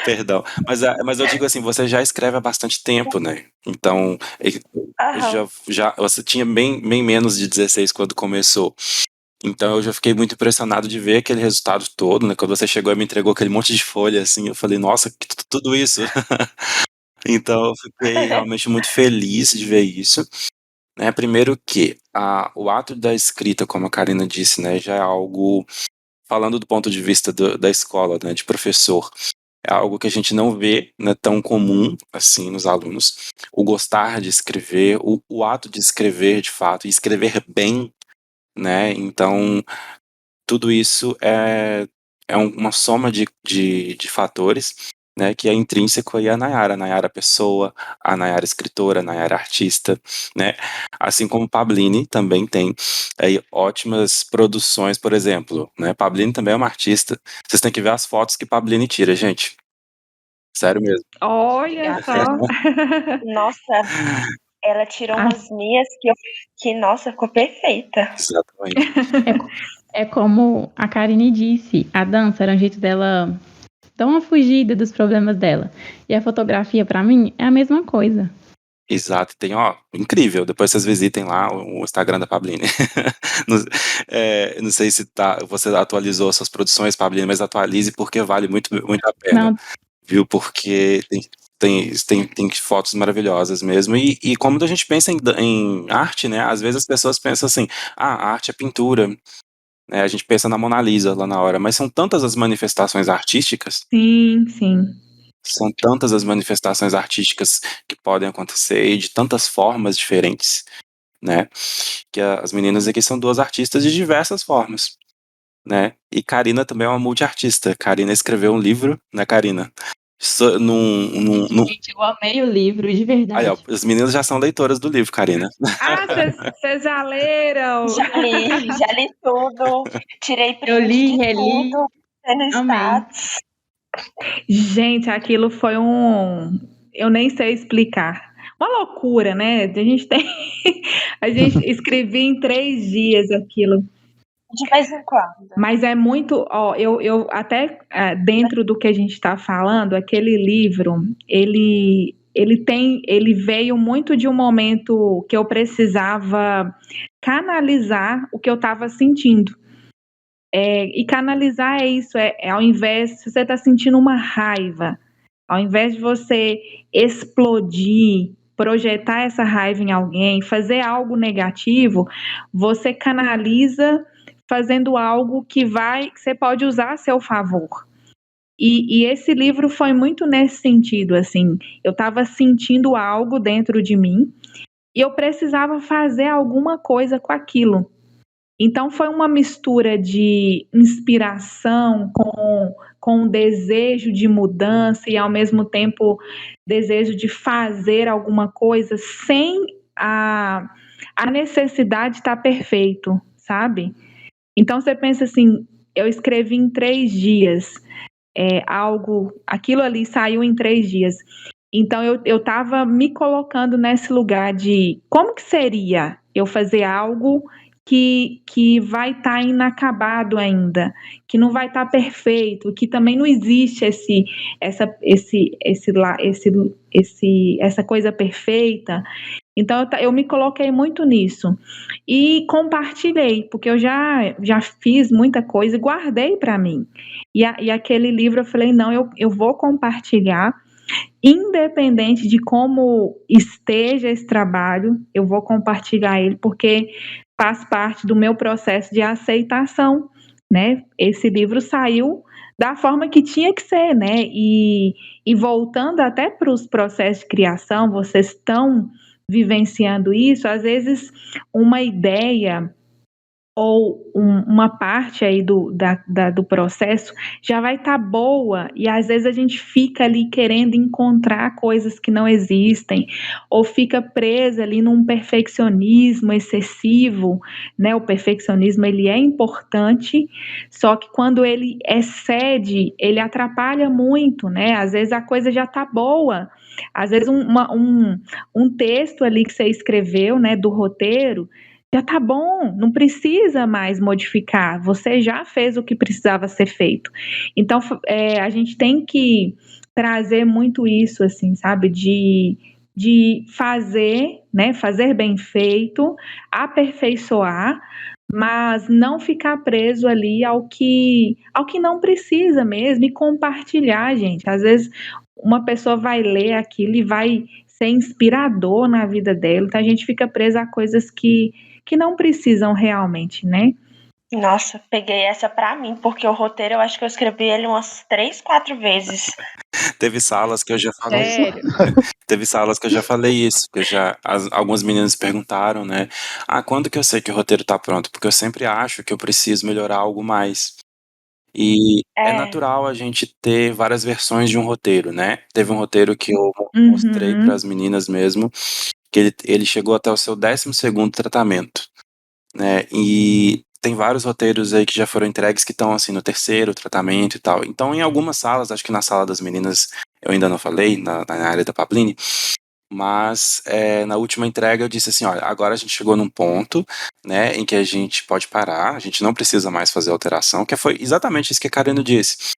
Perdão. Mas eu digo assim, você já escreve há bastante tempo, né? Então, você tinha bem menos de 16 quando começou. Então eu já fiquei muito impressionado de ver aquele resultado todo, né? Quando você chegou e me entregou aquele monte de folha, assim, eu falei, nossa, tudo isso. Então eu fiquei realmente muito feliz de ver isso. Né? Primeiro que o ato da escrita, como a Karina disse, né, já é algo, falando do ponto de vista da escola, né, de professor, é algo que a gente não vê, né, tão comum assim nos alunos. O gostar de escrever, o ato de escrever de fato, e escrever bem, né? Então tudo isso é uma soma de fatores, né, que é intrínseco aí a Nayara pessoa, a Nayara escritora, a Nayara artista, né, assim como Pablini também tem aí ótimas produções, por exemplo, né, Pablini também é uma artista, vocês têm que ver as fotos que Pablini tira, gente, sério mesmo. Olha só. Nossa, ela tirou umas minhas que, nossa, ficou perfeita. Exatamente. É como a Karine disse, a dança era um jeito dela dar uma fugida dos problemas dela. E a fotografia, pra mim, é a mesma coisa. Exato, tem, incrível, depois vocês visitem lá o Instagram da Pablini. Não sei se você atualizou suas produções, Pablini, mas atualize porque vale muito, muito a pena. Não. Viu? Porque tem fotos maravilhosas mesmo. E como a gente pensa em arte, né? Às vezes as pessoas pensam assim, a arte é pintura, né? A gente pensa na Mona Lisa lá na hora, mas são tantas as manifestações artísticas. Sim, sim. São tantas as manifestações artísticas que podem acontecer e de tantas formas diferentes, né? Que as meninas aqui são duas artistas de diversas formas, né? E Karina também é uma multiartista. Karina escreveu um livro, né, Karina? Gente, eu amei o livro, de verdade. Aí, os meninos já são leitoras do livro, Karina. Vocês já leram? Já li tudo. Tirei print Eu li, de reli, tudo. No status. Gente, aquilo foi eu nem sei explicar. Uma loucura, né? A gente escrevia em 3 dias aquilo. De vez em quando. Mas é muito, eu até dentro do que a gente está falando, aquele livro, ele veio muito de um momento que eu precisava canalizar o que eu estava sentindo. E canalizar é isso, ao invés, se você está sentindo uma raiva, ao invés de você explodir, projetar essa raiva em alguém, fazer algo negativo, você canaliza fazendo algo que você pode usar a seu favor. E esse livro foi muito nesse sentido, assim, eu estava sentindo algo dentro de mim e eu precisava fazer alguma coisa com aquilo. Então foi uma mistura de inspiração com desejo de mudança e ao mesmo tempo desejo de fazer alguma coisa sem a necessidade de estar perfeito, sabe? Então você pensa assim, eu escrevi em 3 dias, aquilo ali saiu em 3 dias. Então eu estava me colocando nesse lugar de como que seria eu fazer algo que vai estar inacabado ainda, que não vai estar perfeito, que também não existe essa coisa perfeita. Então eu me coloquei muito nisso e compartilhei, porque eu já fiz muita coisa e guardei para mim. E aquele livro eu falei, não, eu vou compartilhar, independente de como esteja esse trabalho, eu vou compartilhar ele, porque faz parte do meu processo de aceitação, né? Esse livro saiu da forma que tinha que ser, né? E voltando até para os processos de criação, vocês estão vivenciando isso, às vezes uma ideia ou uma parte aí do processo já vai estar boa, e às vezes a gente fica ali querendo encontrar coisas que não existem, ou fica presa ali num perfeccionismo excessivo, né? O perfeccionismo, ele é importante, só que quando ele excede, ele atrapalha muito, né? Às vezes a coisa já está boa, às vezes um texto ali que você escreveu, né, do roteiro, já tá bom, não precisa mais modificar, você já fez o que precisava ser feito. Então, a gente tem que trazer muito isso, assim, sabe, de fazer, né, fazer bem feito, aperfeiçoar, mas não ficar preso ali ao que não precisa mesmo, e compartilhar, gente. Às vezes uma pessoa vai ler aquilo e vai ser inspirador na vida dela, então a gente fica preso a coisas que não precisam realmente, né? Nossa, peguei essa pra mim, porque o roteiro eu acho que eu escrevi ele umas 3, 4 vezes. Teve salas que eu já falei. Sério? Teve salas que eu já falei isso, que algumas meninas perguntaram, né? Ah, quando que eu sei que o roteiro tá pronto? Porque eu sempre acho que eu preciso melhorar algo mais. E é natural a gente ter várias versões de um roteiro, né? Teve um roteiro que eu mostrei para as meninas mesmo, que ele chegou até o seu 12º tratamento, né? E tem vários roteiros aí que já foram entregues que estão assim no 3º tratamento e tal. Então, em algumas salas, acho que na sala das meninas eu ainda não falei, na área da Pablini, mas na última entrega eu disse assim, olha, agora a gente chegou num ponto, né, em que a gente pode parar, a gente não precisa mais fazer alteração, que foi exatamente isso que a Karina disse.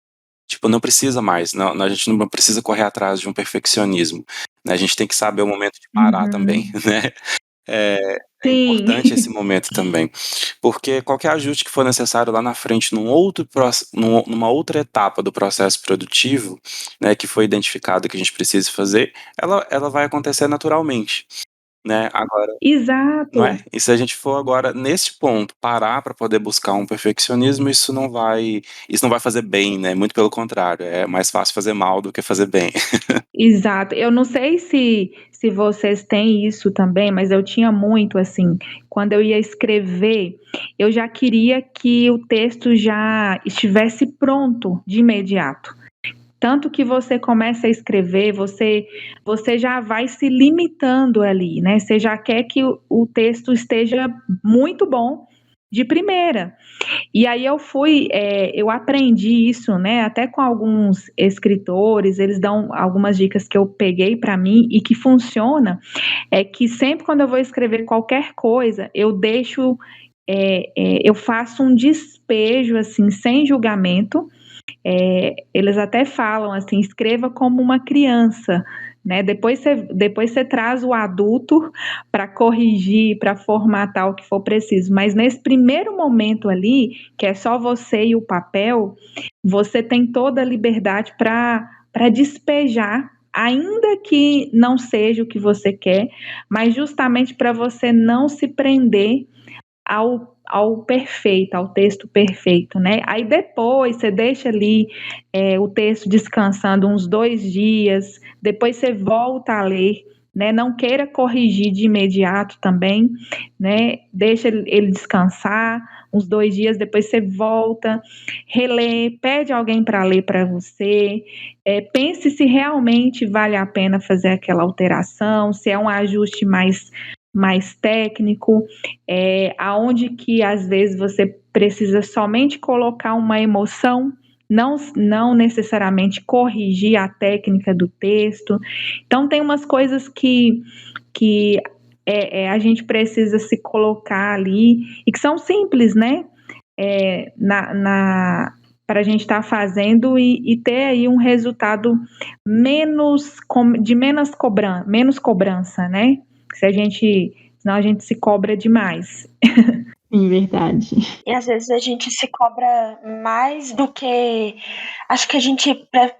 Tipo, não precisa mais, a gente não precisa correr atrás de um perfeccionismo, né, a gente tem que saber o momento de parar também, né. É importante esse momento também, porque qualquer ajuste que for necessário lá na frente, numa outra etapa do processo produtivo, né, que foi identificado que a gente precisa fazer, ela vai acontecer naturalmente, né, agora. Exato. Não é? E se a gente for agora nesse ponto parar para poder buscar um perfeccionismo, isso não vai fazer bem, né? Muito pelo contrário, é mais fácil fazer mal do que fazer bem. Exato. Eu não sei se vocês têm isso também, mas eu tinha muito assim, quando eu ia escrever, eu já queria que o texto já estivesse pronto de imediato. Tanto que você começa a escrever, você já vai se limitando ali, né? Você já quer que o texto esteja muito bom de primeira. E aí eu aprendi isso, né? Até com alguns escritores, eles dão algumas dicas que eu peguei para mim e que funciona. É que sempre quando eu vou escrever qualquer coisa, eu faço um despejo assim, sem julgamento. Eles até falam assim, escreva como uma criança, né? Depois você traz o adulto para corrigir, para formatar o que for preciso. Mas nesse primeiro momento ali, que é só você e o papel, você tem toda a liberdade para despejar, ainda que não seja o que você quer, mas justamente para você não se prender ao perfeito, ao texto perfeito, né? Aí depois você deixa ali o texto descansando uns 2 dias, depois você volta a ler, né? Não queira corrigir de imediato também, né? Deixa ele descansar uns 2 dias, depois você volta, relê, pede alguém para ler para você, pense se realmente vale a pena fazer aquela alteração, se é um ajuste mais técnico, aonde que às vezes você precisa somente colocar uma emoção, não necessariamente corrigir a técnica do texto. Então tem umas coisas que a gente precisa se colocar ali e que são simples, né? Para a gente estar fazendo e ter aí um resultado menos cobrança, né? Senão a gente se cobra demais. Sim, verdade. E às vezes a gente se cobra mais do que. Acho que a gente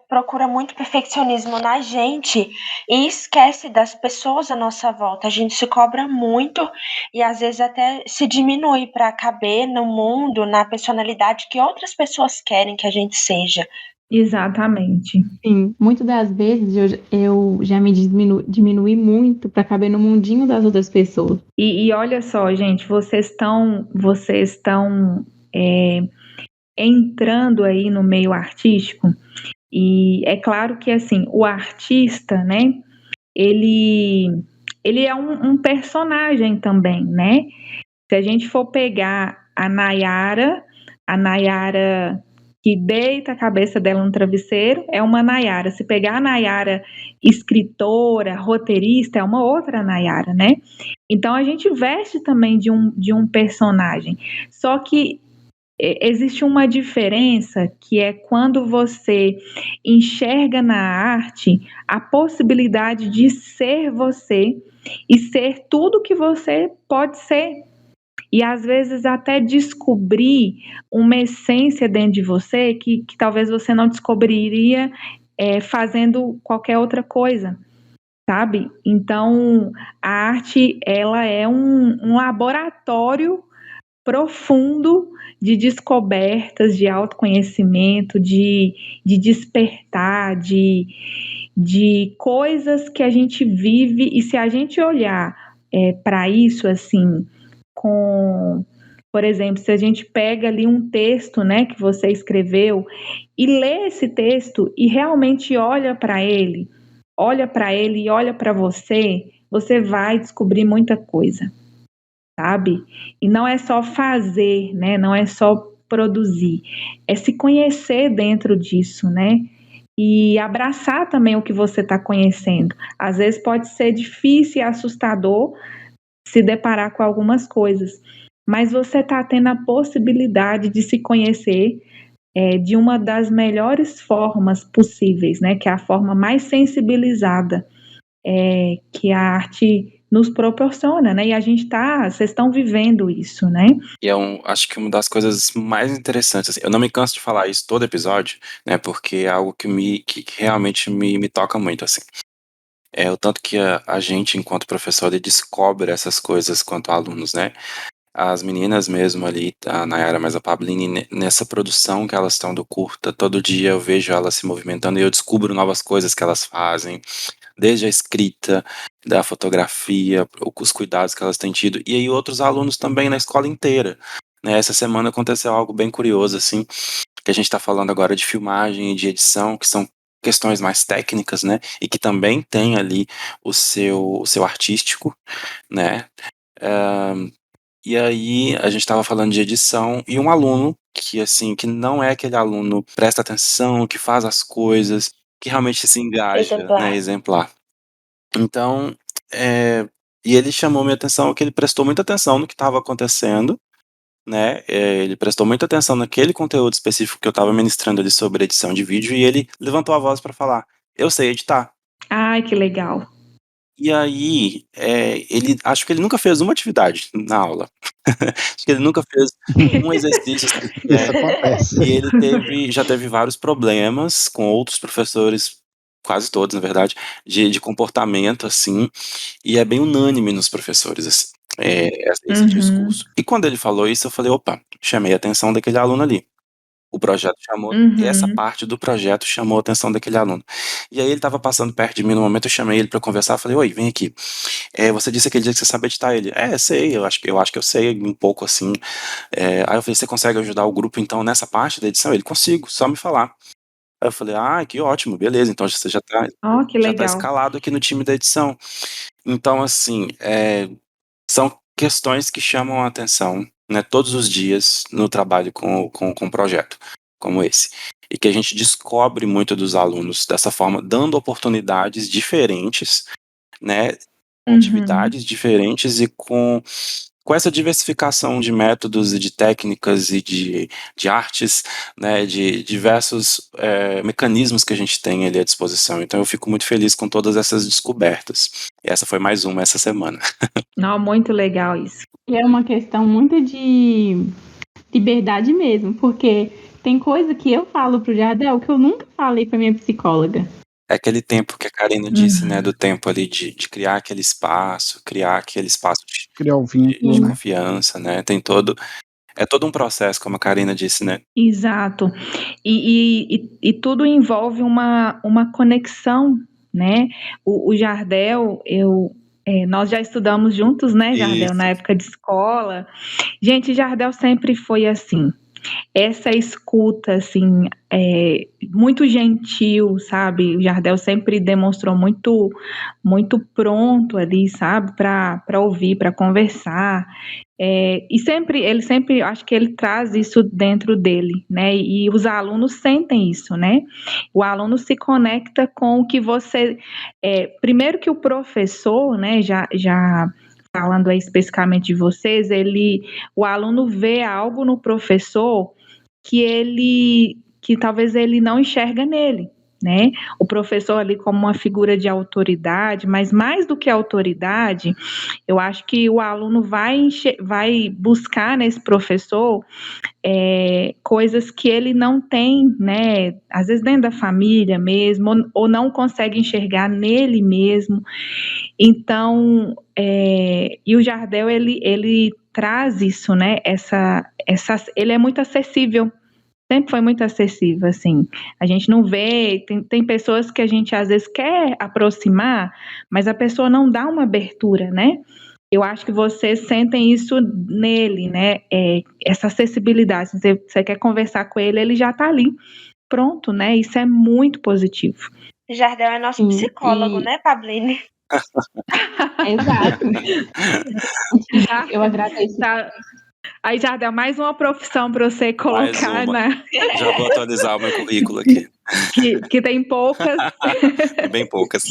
procura muito perfeccionismo na gente e esquece das pessoas à nossa volta. A gente se cobra muito e às vezes até se diminui para caber no mundo, na personalidade que outras pessoas querem que a gente seja. Exatamente. Sim, muitas das vezes eu já me diminui muito para caber no mundinho das outras pessoas. E olha só, gente, vocês estão entrando aí no meio artístico, e é claro que assim, o artista, né, ele é um personagem também, né? Se a gente for pegar a Nayara que deita a cabeça dela no travesseiro, é uma Nayara. Se pegar a Nayara escritora, roteirista, é uma outra Nayara, né? Então a gente veste também de um personagem. Só que existe uma diferença que é quando você enxerga na arte a possibilidade de ser você e ser tudo que você pode ser. E às vezes até descobrir uma essência dentro de você que talvez você não descobriria fazendo qualquer outra coisa, sabe? Então a arte ela é um laboratório profundo de descobertas, de autoconhecimento, de despertar, de coisas que a gente vive, e se a gente olhar para isso assim, por exemplo, se a gente pega ali um texto, né, que você escreveu e lê esse texto e realmente olha para ele e olha para você vai descobrir muita coisa, sabe? E não é só fazer, né? Não é só produzir, é se conhecer dentro disso, né? E abraçar também o que você está conhecendo. Às vezes pode ser difícil e assustador se deparar com algumas coisas, mas você está tendo a possibilidade de se conhecer de uma das melhores formas possíveis, né? Que é a forma mais sensibilizada que a arte nos proporciona, né? E vocês estão vivendo isso, né? E acho que uma das coisas mais interessantes, assim, eu não me canso de falar isso todo episódio, né, porque é algo que realmente me toca muito, assim. É o tanto que a gente, enquanto professor, ele descobre essas coisas quanto alunos, né? As meninas mesmo ali, a Nayara mais a Pablini, nessa produção que elas estão do curta, todo dia eu vejo elas se movimentando e eu descubro novas coisas que elas fazem, desde a escrita, da fotografia, os cuidados que elas têm tido, e aí outros alunos também na escola inteira. Né? Essa semana aconteceu algo bem curioso, assim, que a gente está falando agora de filmagem e de edição, que são questões mais técnicas, né, e que também tem ali o seu artístico, né, e aí a gente estava falando de edição e um aluno que assim que não é aquele aluno que presta atenção, que faz as coisas, que realmente se engaja, né, Exemplar. exemplar. Então, e ele chamou minha atenção que ele prestou muita atenção no que estava acontecendo, né? Ele prestou muita atenção naquele conteúdo específico que eu estava ministrando ali sobre edição de vídeo e ele levantou a voz para falar: "Eu sei editar". Ai, que legal. E aí, acho que ele nunca fez uma atividade na aula. Acho que ele nunca fez um exercício Isso sequer. acontece. E ele já teve vários problemas com outros professores, quase todos, na verdade, de comportamento, assim, e é bem unânime nos professores, assim, esse Uhum, discurso. E quando ele falou isso, eu falei: "Opa", chamei a atenção daquele aluno ali. O projeto chamou essa uhum. parte do projeto chamou a atenção daquele aluno. E aí ele estava passando perto de mim no momento, eu chamei ele para conversar, falei: "Oi, vem aqui. Você disse aquele dia que você sabe editar". Ele: sei, eu acho que eu sei um pouco, assim". Aí eu falei: "Você consegue ajudar o grupo, então, nessa parte da edição?". Ele: "Consigo, só me falar". Aí eu falei: "Ah, que ótimo, beleza, então você Ó, que já tá legal. escalado aqui no time da edição". Então, assim, são questões que chamam a atenção, né, todos os dias no trabalho com um projeto como esse. E que a gente descobre muito dos alunos dessa forma, dando oportunidades diferentes, né, com Uhum. atividades diferentes e com com essa diversificação de métodos e de técnicas e de artes, né, de diversos mecanismos que a gente tem ali à disposição. Então eu fico muito feliz com todas essas descobertas. E essa foi mais uma essa semana. Não, muito legal isso. E é uma questão muito de liberdade mesmo, porque tem coisa que eu falo pro Jardel que eu nunca falei pra minha psicóloga. É aquele tempo que a Karina disse, né, do tempo ali de criar aquele espaço Criar o de vínculo, né? confiança, né? É todo um processo, como a Karina disse, né? Exato. E tudo envolve uma conexão, né? O Jardel, nós já estudamos juntos, né, Jardel, Isso. na época de escola. Gente, Jardel sempre foi assim. Essa escuta, assim, muito gentil, sabe? O Jardel sempre demonstrou muito, muito pronto ali, sabe? Para ouvir, para conversar. E ele sempre, acho que ele traz isso dentro dele, né? E os alunos sentem isso, né? O aluno se conecta com o que você. Primeiro que o professor, né, já falando aí especificamente de vocês, o aluno vê algo no professor que talvez ele não enxerga nele, né? O professor ali como uma figura de autoridade, mas mais do que autoridade, eu acho que o aluno vai buscar nesse professor coisas que ele não tem, né? Às vezes dentro da família mesmo, ou não consegue enxergar nele mesmo. Então, e o Jardel, ele traz isso, né? Ele é muito acessível, sempre foi muito acessível, assim. A gente não vê, tem pessoas que a gente às vezes quer aproximar, mas a pessoa não dá uma abertura, né? Eu acho que vocês sentem isso nele, né? Essa acessibilidade. Se você quer conversar com ele, ele já está ali, pronto, né? Isso é muito positivo. Jardel é nosso psicólogo, né, Pablini? Exato. Eu agradeço. Aí, Jardel, mais uma profissão para você colocar Já vou atualizar o meu currículo aqui. que tem poucas. Tem bem poucas.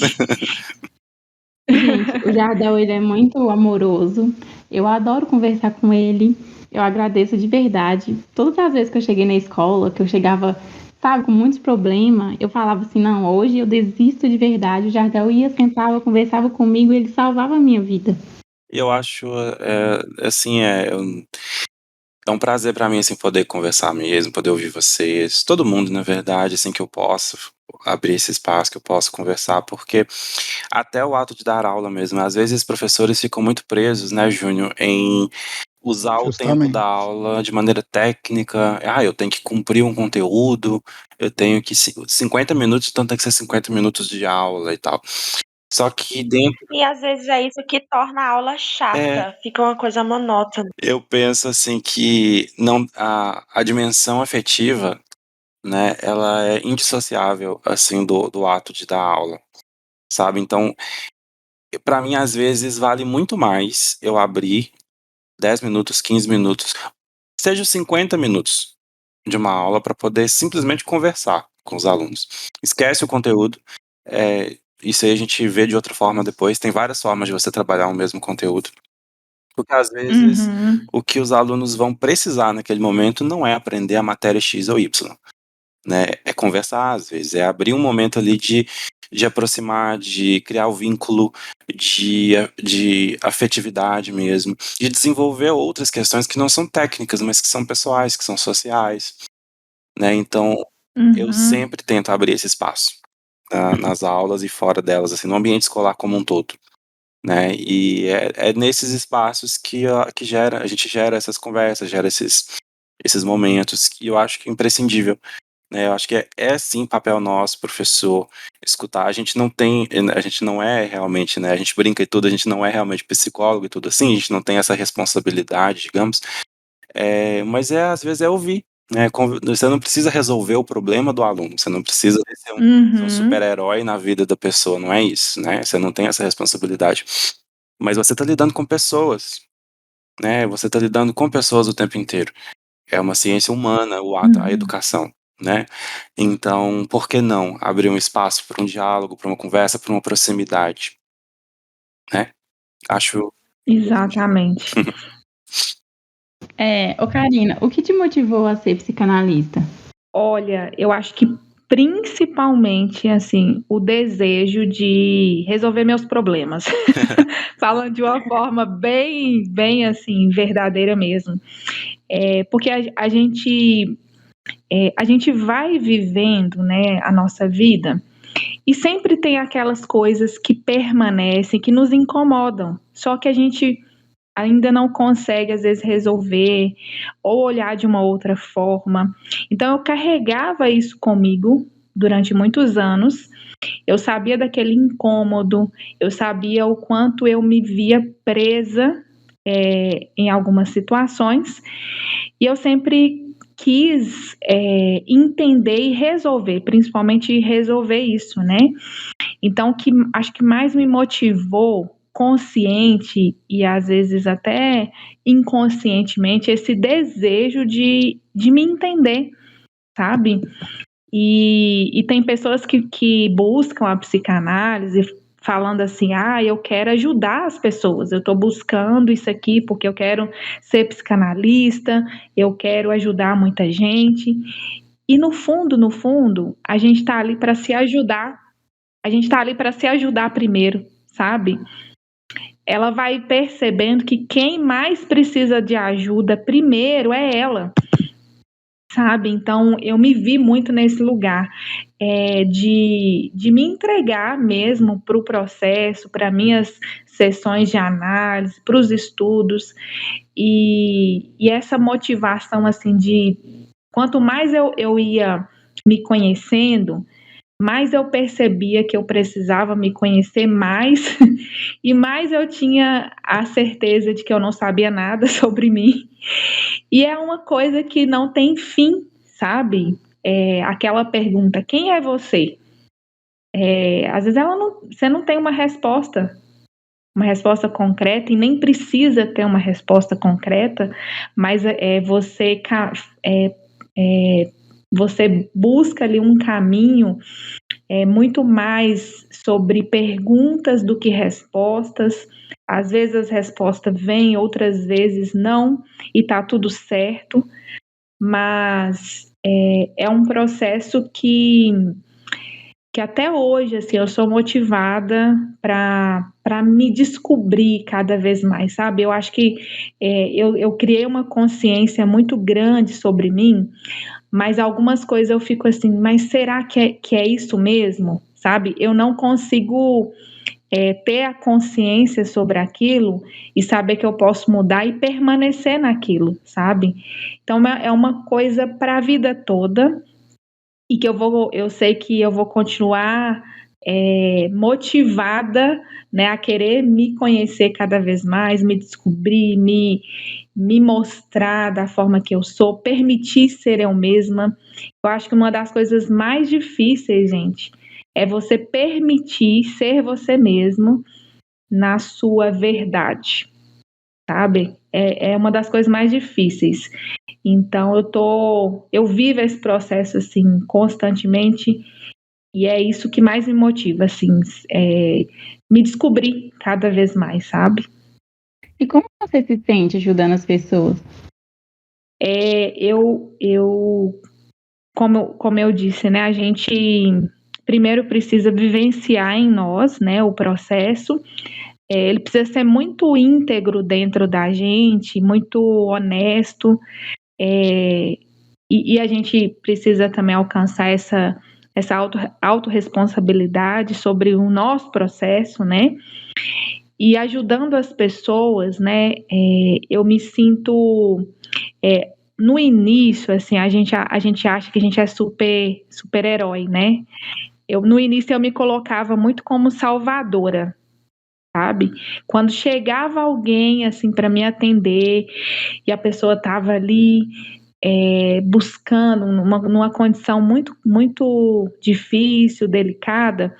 Gente, o Jardel, ele é muito amoroso. Eu adoro conversar com ele. Eu agradeço de verdade. Todas as vezes que eu cheguei na escola, que eu chegava, sabe, com muitos problemas, eu falava assim, não, hoje eu desisto de verdade. O Jardel ia, sentava, conversava comigo e ele salvava a minha vida. Eu acho, assim, é um prazer para mim, assim, poder conversar mesmo, poder ouvir vocês, todo mundo, na verdade, assim, que eu posso abrir esse espaço, que eu posso conversar, porque até o ato de dar aula mesmo, às vezes os professores ficam muito presos, né, Júnior, em usar o tempo da aula de maneira técnica. Eu tenho que cumprir um conteúdo, eu tenho que 50 minutos, então tem que ser 50 minutos de aula e tal. Só que dentro. E às vezes é isso que torna a aula chata, fica uma coisa monótona. Eu penso assim que não, a dimensão afetiva, né, ela é indissociável assim do ato de dar aula, sabe? Então, para mim às vezes vale muito mais eu abrir 10 minutos, 15 minutos, seja 50 minutos de uma aula para poder simplesmente conversar com os alunos. Esquece o conteúdo, isso aí a gente vê de outra forma depois. Tem várias formas de você trabalhar o mesmo conteúdo. Porque às vezes o que os alunos vão precisar naquele momento não é aprender a matéria X ou Y, né? É conversar às vezes, é abrir um momento ali de aproximar, de criar o vínculo, de afetividade mesmo, de desenvolver outras questões que não são técnicas, mas que são pessoais, que são sociais, né? Então, eu sempre tento abrir esse espaço nas aulas e fora delas, assim, no ambiente escolar como um todo, né? E é nesses espaços que a gente gera essas conversas, gera esses momentos que eu acho que é imprescindível, né? Eu acho que é sim papel nosso, professor, escutar. A gente não é realmente, né? A gente brinca e tudo, a gente não é realmente psicólogo e tudo assim, a gente não tem essa responsabilidade, digamos. Mas às vezes é ouvir, né? Você não precisa resolver o problema do aluno, você não precisa ser um super-herói na vida da pessoa, não é isso, né? Você não tem essa responsabilidade. Mas você está lidando com pessoas, né? Você está lidando com pessoas o tempo inteiro. É uma ciência humana, a educação, né? Então, por que não abrir um espaço para um diálogo, para uma conversa, para uma proximidade, né? Acho. Exatamente. Ô Karina, o que te motivou a ser psicanalista? Olha, eu acho que principalmente, assim, o desejo de resolver meus problemas. Falando de uma forma bem, assim, verdadeira mesmo. Porque a gente vai vivendo, né, a nossa vida e sempre tem aquelas coisas que permanecem, que nos incomodam. Só que a gente ainda não consegue, às vezes, resolver ou olhar de uma outra forma. Então, eu carregava isso comigo durante muitos anos. Eu sabia daquele incômodo, eu sabia o quanto eu me via presa em algumas situações, e eu sempre quis entender e resolver, principalmente resolver isso, né? Então, acho que mais me motivou consciente e às vezes até inconscientemente esse desejo de me entender, sabe? E tem pessoas que buscam a psicanálise falando assim, eu quero ajudar as pessoas, eu estou buscando isso aqui porque eu quero ser psicanalista, eu quero ajudar muita gente. E no fundo, a gente está ali para se ajudar. A gente está ali para se ajudar primeiro, sabe? Ela vai percebendo que quem mais precisa de ajuda primeiro é ela, sabe? Então, eu me vi muito nesse lugar de me entregar mesmo para o processo, para minhas sessões de análise, para os estudos, e essa motivação, assim, de quanto mais eu ia me conhecendo, mais eu percebia que eu precisava me conhecer mais e mais eu tinha a certeza de que eu não sabia nada sobre mim. E é uma coisa que não tem fim, sabe? Aquela pergunta, quem é você? Às vezes você não tem uma resposta concreta, e nem precisa ter uma resposta concreta, mas você busca ali um caminho muito mais sobre perguntas do que respostas. Às vezes as respostas vêm, outras vezes não, e tá tudo certo, mas é um processo que até hoje, assim, eu sou motivada para me descobrir cada vez mais, sabe? Eu acho que eu criei uma consciência muito grande sobre mim, mas algumas coisas eu fico assim, mas será que é isso mesmo? Sabe? Eu não consigo ter a consciência sobre aquilo e saber que eu posso mudar e permanecer naquilo, sabe? Então é uma coisa para a vida toda, e que eu sei que eu vou continuar motivada, né, a querer me conhecer cada vez mais, me descobrir, me mostrar da forma que eu sou, permitir ser eu mesma. Eu acho que uma das coisas mais difíceis, gente, é você permitir ser você mesmo na sua verdade, sabe? É uma das coisas mais difíceis. Então eu vivo esse processo assim constantemente, e é isso que mais me motiva, assim, me descobrir cada vez mais, sabe? E como você se sente ajudando as pessoas? Como eu disse, né, a gente primeiro precisa vivenciar em nós, né, o processo. Ele precisa ser muito íntegro dentro da gente, muito honesto, e a gente precisa também alcançar essa autorresponsabilidade sobre o nosso processo, né? E ajudando as pessoas, né? Eu me sinto no início, assim, a gente acha que a gente é super herói, né? No início eu me colocava muito como salvadora, sabe? Quando chegava alguém assim para me atender e a pessoa estava ali buscando numa condição muito difícil, delicada,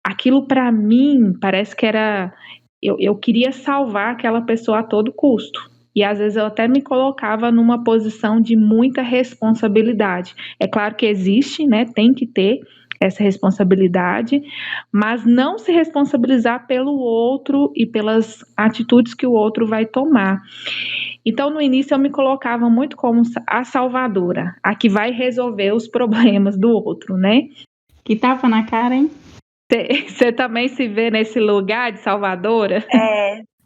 aquilo para mim parece que era eu queria salvar aquela pessoa a todo custo. E às vezes eu até me colocava numa posição de muita responsabilidade. É claro que existe, né? Tem que ter essa responsabilidade, mas não se responsabilizar pelo outro e pelas atitudes que o outro vai tomar. Então, no início, eu me colocava muito como a salvadora, a que vai resolver os problemas do outro, né? Que tapa na cara, hein? Você também se vê nesse lugar de salvadora?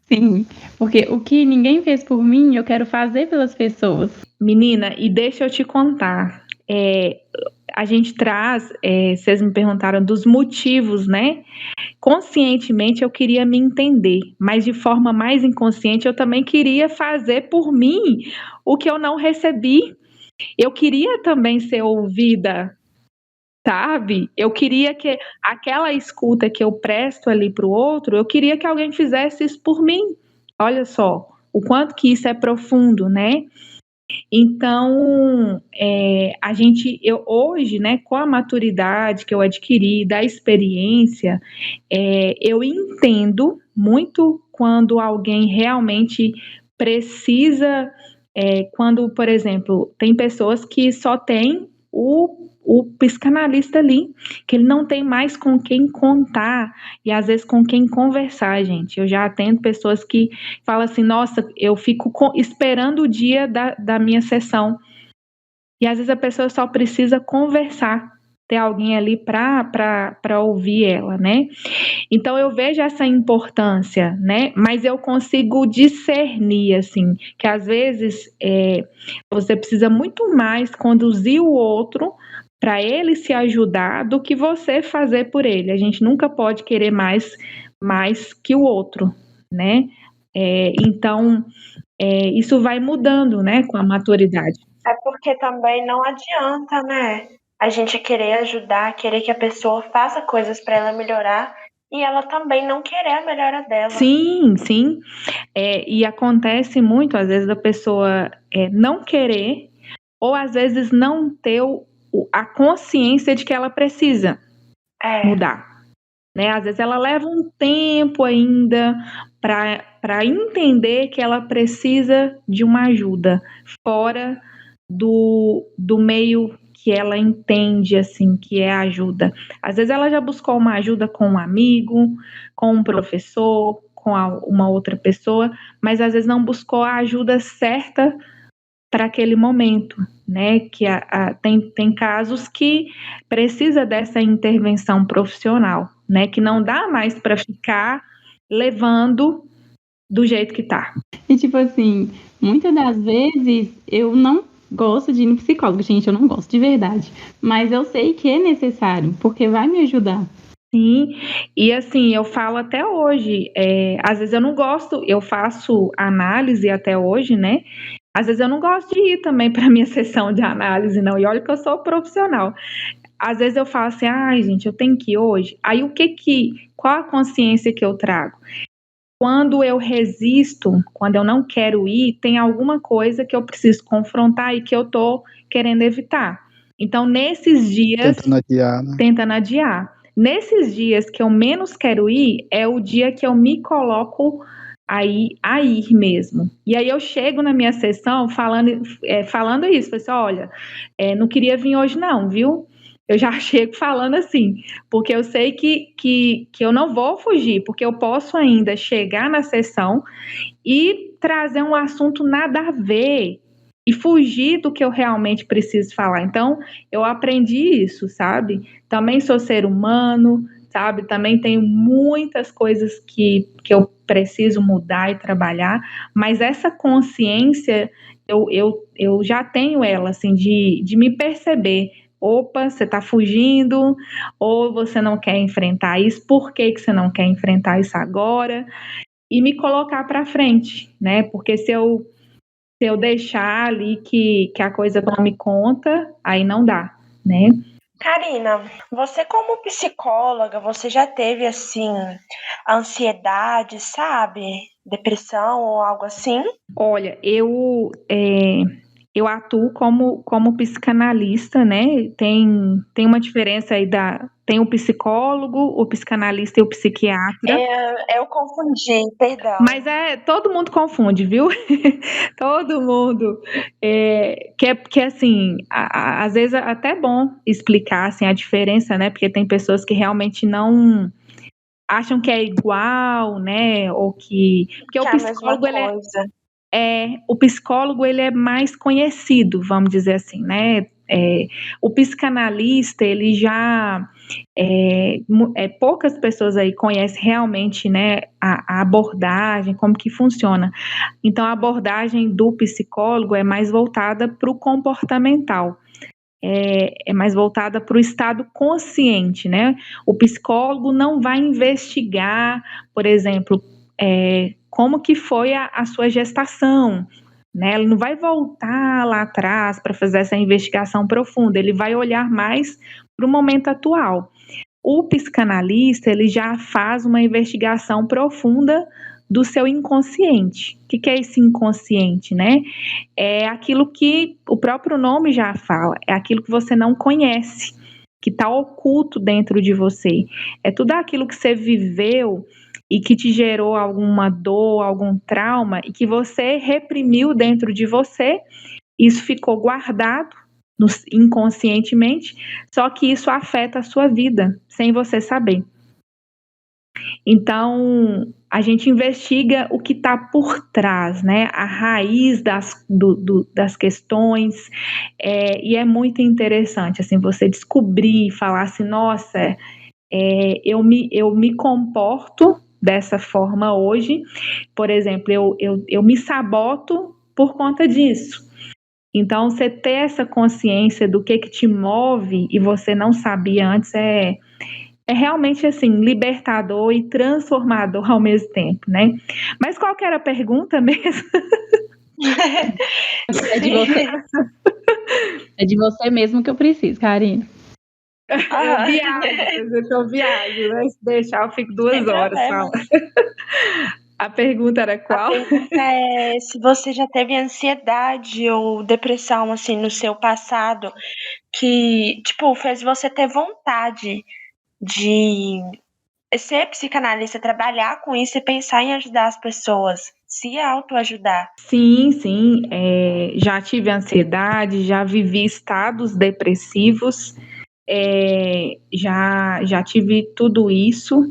Sim, porque o que ninguém fez por mim, eu quero fazer pelas pessoas. Menina, e deixa eu te contar, a gente traz, vocês me perguntaram dos motivos, né? Conscientemente eu queria me entender, mas de forma mais inconsciente eu também queria fazer por mim o que eu não recebi. Eu queria também ser ouvida, sabe? Eu queria que aquela escuta que eu presto ali para o outro, eu queria que alguém fizesse isso por mim. Olha só, o quanto que isso é profundo, né? Então, eu hoje, né, com a maturidade que eu adquiri, da experiência, eu entendo muito quando alguém realmente precisa, quando, por exemplo, tem pessoas que só têm o psicanalista ali, que ele não tem mais com quem contar e às vezes com quem conversar, gente. Eu já atendo pessoas que falam assim, nossa, eu fico esperando o dia da minha sessão. E às vezes a pessoa só precisa conversar, ter alguém ali para ouvir ela, né? Então eu vejo essa importância, né? Mas eu consigo discernir, assim, que às vezes você precisa muito mais conduzir o outro para ele se ajudar do que você fazer por ele. A gente nunca pode querer mais que o outro, né? Então isso vai mudando, né, com a maturidade. É porque também não adianta, né? A gente querer ajudar, querer que a pessoa faça coisas para ela melhorar e ela também não querer a melhora dela. Sim, sim. E acontece muito, às vezes, da pessoa não querer ou, às vezes, não ter a consciência de que ela precisa mudar. Né? Às vezes ela leva um tempo ainda para entender que ela precisa de uma ajuda fora do meio que ela entende assim que é ajuda. Às vezes ela já buscou uma ajuda com um amigo, com um professor, com uma outra pessoa, mas às vezes não buscou a ajuda certa para aquele momento, né? Que tem casos que precisa dessa intervenção profissional, né? Que não dá mais para ficar levando do jeito que tá. E tipo assim, muitas das vezes eu não gosto de ir no psicólogo, gente, eu não gosto de verdade. Mas eu sei que é necessário, porque vai me ajudar. Sim, e assim, eu falo até hoje, às vezes eu não gosto, eu faço análise até hoje, né? Às vezes eu não gosto de ir também para minha sessão de análise, não. E olha que eu sou profissional. Às vezes eu falo assim, ai, gente, eu tenho que ir hoje. Aí qual a consciência que eu trago? Quando eu resisto, quando eu não quero ir, tem alguma coisa que eu preciso confrontar e que eu tô querendo evitar. Então, nesses dias... Tentando adiar, né? Tentando adiar. Nesses dias que eu menos quero ir, é o dia que eu me coloco a ir mesmo. E aí eu chego na minha sessão falando isso, falei assim, olha, não queria vir hoje não, viu? Eu já chego falando assim, porque eu sei que eu não vou fugir, porque eu posso ainda chegar na sessão e trazer um assunto nada a ver e fugir do que eu realmente preciso falar. Então, eu aprendi isso, sabe? Também sou ser humano, sabe? Também tenho muitas coisas que eu preciso mudar e trabalhar, mas essa consciência eu já tenho ela, assim, de me perceber. Opa, você está fugindo, ou você não quer enfrentar isso, por que você não quer enfrentar isso agora? E me colocar para frente, né? Porque se eu deixar ali que a coisa tome conta, aí não dá, né? Karina, você como psicóloga, você já teve, assim, ansiedade, sabe? Depressão ou algo assim? Olha, eu atuo como psicanalista, né? Tem uma diferença aí tem o psicólogo, o psicanalista e o psiquiatra. Eu confundi, perdão. Mas todo mundo confunde, viu? Todo mundo. Que assim, às vezes é até bom explicar assim, a diferença, né? Porque tem pessoas que realmente não acham que é igual, né? Ou porque o é a mesma psicólogo coisa. o psicólogo ele é mais conhecido, vamos dizer assim, né? O psicanalista ele já poucas pessoas aí conhecem realmente, né, a abordagem, como que funciona. Então a abordagem do psicólogo é mais voltada para o comportamental. É mais voltada para o estado consciente, né? O psicólogo não vai investigar, por exemplo, como que foi a sua gestação, né? Ele não vai voltar lá atrás para fazer essa investigação profunda, ele vai olhar mais para o momento atual. O psicanalista, ele já faz uma investigação profunda do seu inconsciente. O que é esse inconsciente, né? É aquilo que o próprio nome já fala, é aquilo que você não conhece, que está oculto dentro de você. É tudo aquilo que você viveu e que te gerou alguma dor, algum trauma e que você reprimiu dentro de você. Isso ficou guardado inconscientemente, só que isso afeta a sua vida, sem você saber. Então, a gente investiga o que está por trás, né? A raiz das questões, e é muito interessante, assim, você descobrir, falar assim, nossa, eu me comporto dessa forma hoje, por exemplo, eu me saboto por conta disso. Então, você ter essa consciência do que te move e você não sabia antes é realmente, assim, libertador e transformador ao mesmo tempo, né? Mas qual que era a pergunta mesmo? É de você. É de você mesmo que eu preciso, Karina. Eu viajo, né? Se deixar, eu fico 2 horas falando. A pergunta era qual? A pergunta é se você já teve ansiedade ou depressão, assim, no seu passado, que, tipo, fez você ter vontade de ser psicanalista, trabalhar com isso e pensar em ajudar as pessoas, se autoajudar. Sim, já tive ansiedade, já vivi estados depressivos, já tive tudo isso.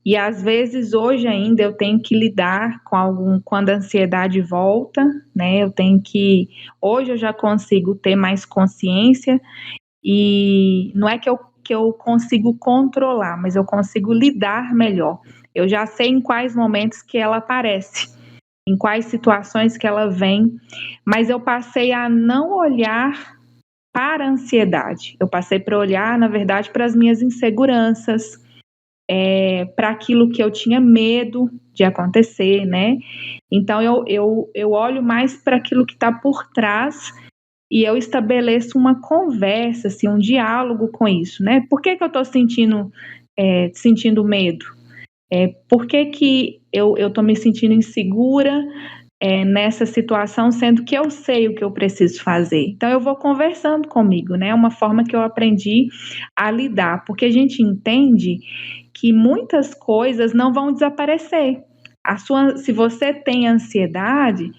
E às vezes hoje ainda eu tenho que lidar com quando a ansiedade volta, né? Hoje eu já consigo ter mais consciência e não é que eu consigo controlar, mas eu consigo lidar melhor. Eu já sei em quais momentos que ela aparece, em quais situações que ela vem, mas eu passei a não olhar para a ansiedade. Eu passei para olhar, na verdade, para as minhas inseguranças, para aquilo que eu tinha medo de acontecer, né? Então eu olho mais para aquilo que está por trás e eu estabeleço uma conversa, assim, um diálogo com isso, né? Por que eu estou sentindo medo? Por que eu estou me sentindo insegura nessa situação, sendo que eu sei o que eu preciso fazer? Então eu vou conversando comigo, né? É uma forma que eu aprendi a lidar, porque a gente entende que muitas coisas não vão desaparecer. Se você tem ansiedade,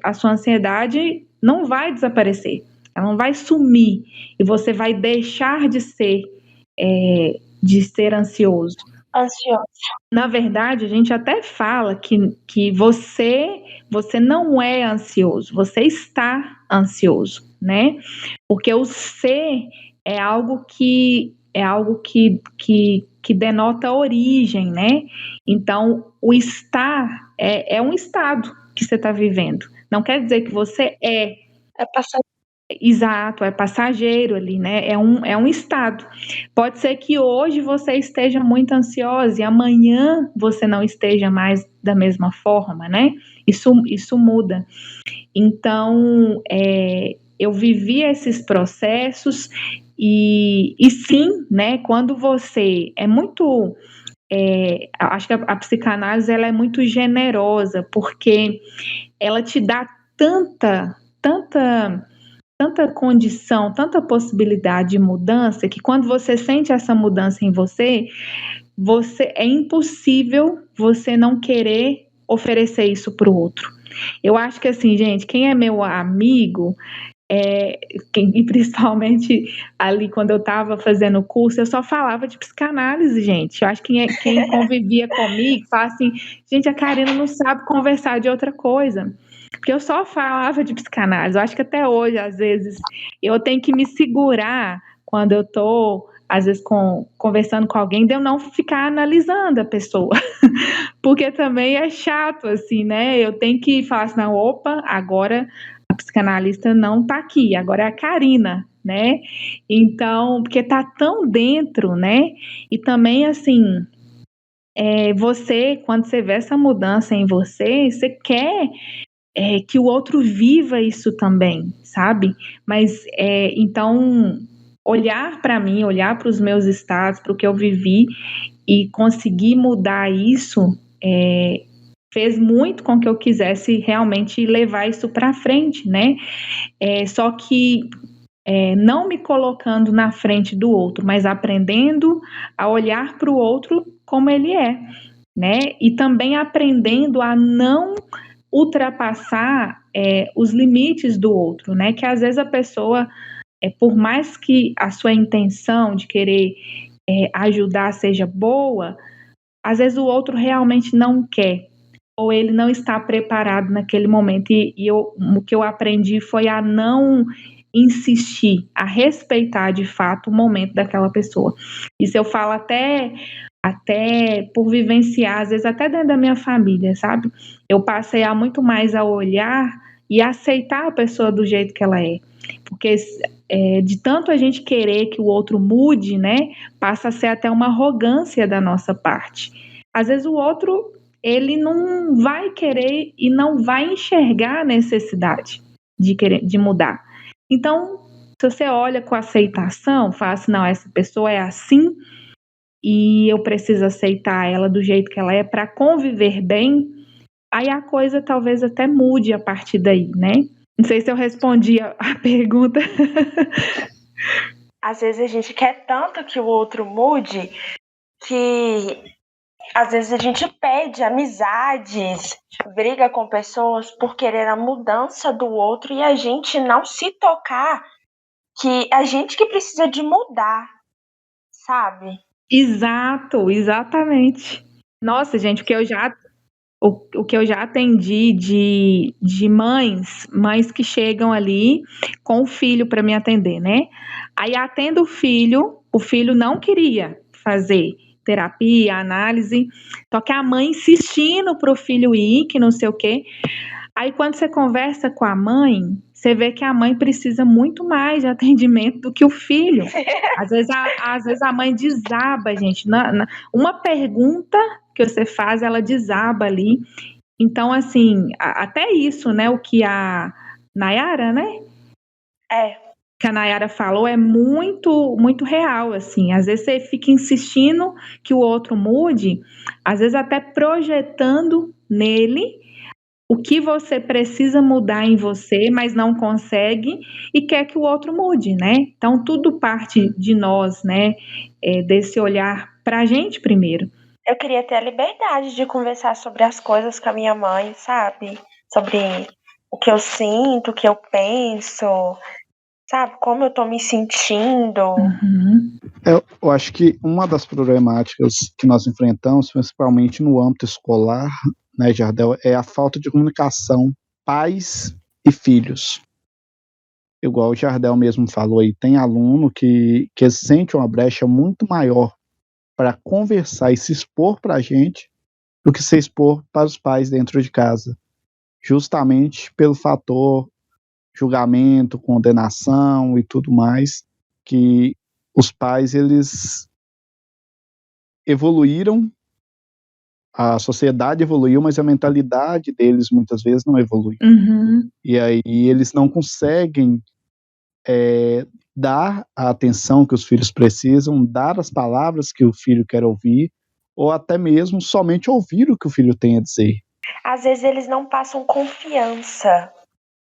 a sua ansiedade não vai desaparecer, ela não vai sumir e você vai deixar de ser ansioso. Na verdade, a gente até fala que você não é ansioso, você está ansioso, né? Porque o ser é algo que denota origem, né? Então, o estar é um estado que você está vivendo. Não quer dizer que você é. Exato, é passageiro ali, né? É um estado. Pode ser que hoje você esteja muito ansiosa e amanhã você não esteja mais da mesma forma, né? Isso muda. Então, eu vivi esses processos e sim, né? Quando você é muito acho que a psicanálise ela é muito generosa porque ela te dá tanta tanta condição, tanta possibilidade de mudança, que quando você sente essa mudança em você, é impossível você não querer oferecer isso para o outro. Eu acho que assim, gente, quem é meu amigo, e principalmente ali quando eu estava fazendo o curso, eu só falava de psicanálise, gente. Eu acho que quem convivia comigo fala assim, gente, a Karina não sabe conversar de outra coisa. Porque eu só falava de psicanálise. Eu acho que até hoje, às vezes, eu tenho que me segurar quando eu tô, às vezes, conversando com alguém, de eu não ficar analisando a pessoa. Porque também é chato, assim, né? Eu tenho que falar assim, não, opa, agora a psicanalista não tá aqui, agora é a Karina, né? Então, porque tá tão dentro, né? E também, assim, você, quando você vê essa mudança em você, você quer que o outro viva isso também, sabe? Mas, então, olhar para mim, olhar para os meus estados, para o que eu vivi e conseguir mudar isso, fez muito com que eu quisesse realmente levar isso para frente, né? Só que não me colocando na frente do outro, mas aprendendo a olhar para o outro como ele é, né? E também aprendendo a não ultrapassar os limites do outro, né? Que às vezes a pessoa, por mais que a sua intenção de querer ajudar seja boa, às vezes o outro realmente não quer, ou ele não está preparado naquele momento. O que eu aprendi foi a não insistir, a respeitar de fato o momento daquela pessoa. Isso eu falo até por vivenciar, às vezes até dentro da minha família, sabe? Eu passei a muito mais a olhar e aceitar a pessoa do jeito que ela é. Porque de tanto a gente querer que o outro mude, né, passa a ser até uma arrogância da nossa parte. Às vezes o outro, ele não vai querer e não vai enxergar a necessidade de mudar. Então, se você olha com aceitação, fala assim, não, essa pessoa é assim e eu preciso aceitar ela do jeito que ela é para conviver bem, aí a coisa talvez até mude a partir daí, né? Não sei se eu respondi a pergunta. Às vezes a gente quer tanto que o outro mude que às vezes a gente pede amizades, briga com pessoas por querer a mudança do outro e a gente não se tocar que a gente que precisa de mudar, sabe? Exato, exatamente. Nossa, gente, o que eu já atendi de mães que chegam ali com o filho para me atender, né? Aí atendo o filho não queria fazer terapia, análise, só que a mãe insistindo para o filho ir, que não sei o quê. Aí quando você conversa com a mãe, você vê que a mãe precisa muito mais de atendimento do que o filho. Às vezes a mãe desaba, gente. Uma pergunta que você faz, ela desaba ali. Então, assim, até isso, né? O que a Nayara, né? Que a Nayara falou é muito, muito real, assim. Às vezes você fica insistindo que o outro mude, às vezes até projetando nele o que você precisa mudar em você, mas não consegue e quer que o outro mude, né? Então, tudo parte de nós, né? Desse olhar para a gente primeiro. Eu queria ter a liberdade de conversar sobre as coisas com a minha mãe, sabe? Sobre o que eu sinto, o que eu penso, sabe? Como eu tô me sentindo. Uhum. Eu acho que uma das problemáticas que nós enfrentamos, principalmente no âmbito escolar, né, Jardel, é a falta de comunicação pais e filhos. Igual o Jardel mesmo falou aí, tem aluno que sente uma brecha muito maior para conversar e se expor para a gente do que se expor para os pais dentro de casa, justamente pelo fator julgamento, condenação e tudo mais, que os pais eles evoluíram, a sociedade evoluiu, mas a mentalidade deles muitas vezes não evolui. Uhum. E aí eles não conseguem dar a atenção que os filhos precisam, dar as palavras que o filho quer ouvir, ou até mesmo somente ouvir o que o filho tem a dizer. Às vezes eles não passam confiança,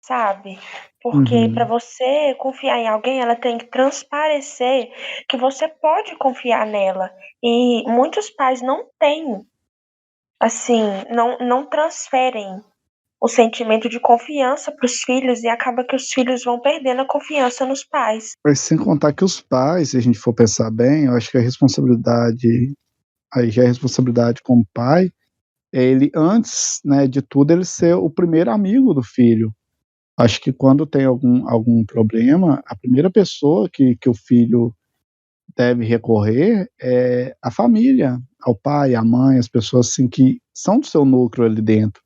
sabe? Porque para Uhum. você confiar em alguém, ela tem que transparecer que você pode confiar nela. E muitos pais não têm, assim, não transferem o sentimento de confiança para os filhos e acaba que os filhos vão perdendo a confiança nos pais. Mas sem contar que os pais, se a gente for pensar bem, eu acho que a responsabilidade, aí já é responsabilidade como pai, é ele, antes, né, de tudo, ele ser o primeiro amigo do filho. Acho que quando tem algum problema, a primeira pessoa que o filho deve recorrer é a família, ao pai, à mãe, as pessoas assim, que são do seu núcleo ali dentro.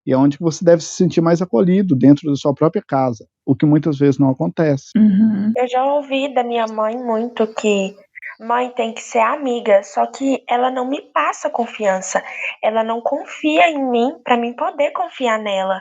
E é onde você deve se sentir mais acolhido, dentro da sua própria casa, o que muitas vezes não acontece. Uhum. Eu já ouvi da minha mãe muito que mãe tem que ser amiga, só que ela não me passa confiança. Ela não confia em mim para mim poder confiar nela.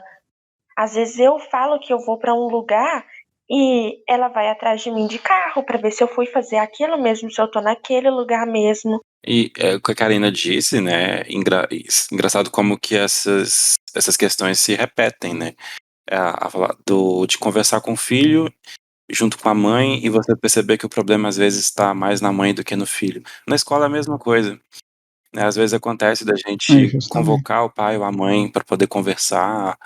Às vezes eu falo que eu vou para um lugar e ela vai atrás de mim de carro para ver se eu fui fazer aquilo mesmo, se eu tô naquele lugar mesmo. E o que a Karina disse, né? Engraçado como que essas questões se repetem, né? De conversar com o filho junto com a mãe e você perceber que o problema às vezes está mais na mãe do que no filho. Na escola é a mesma coisa, né? Às vezes acontece da gente Justamente. convocar o pai ou a mãe para poder conversar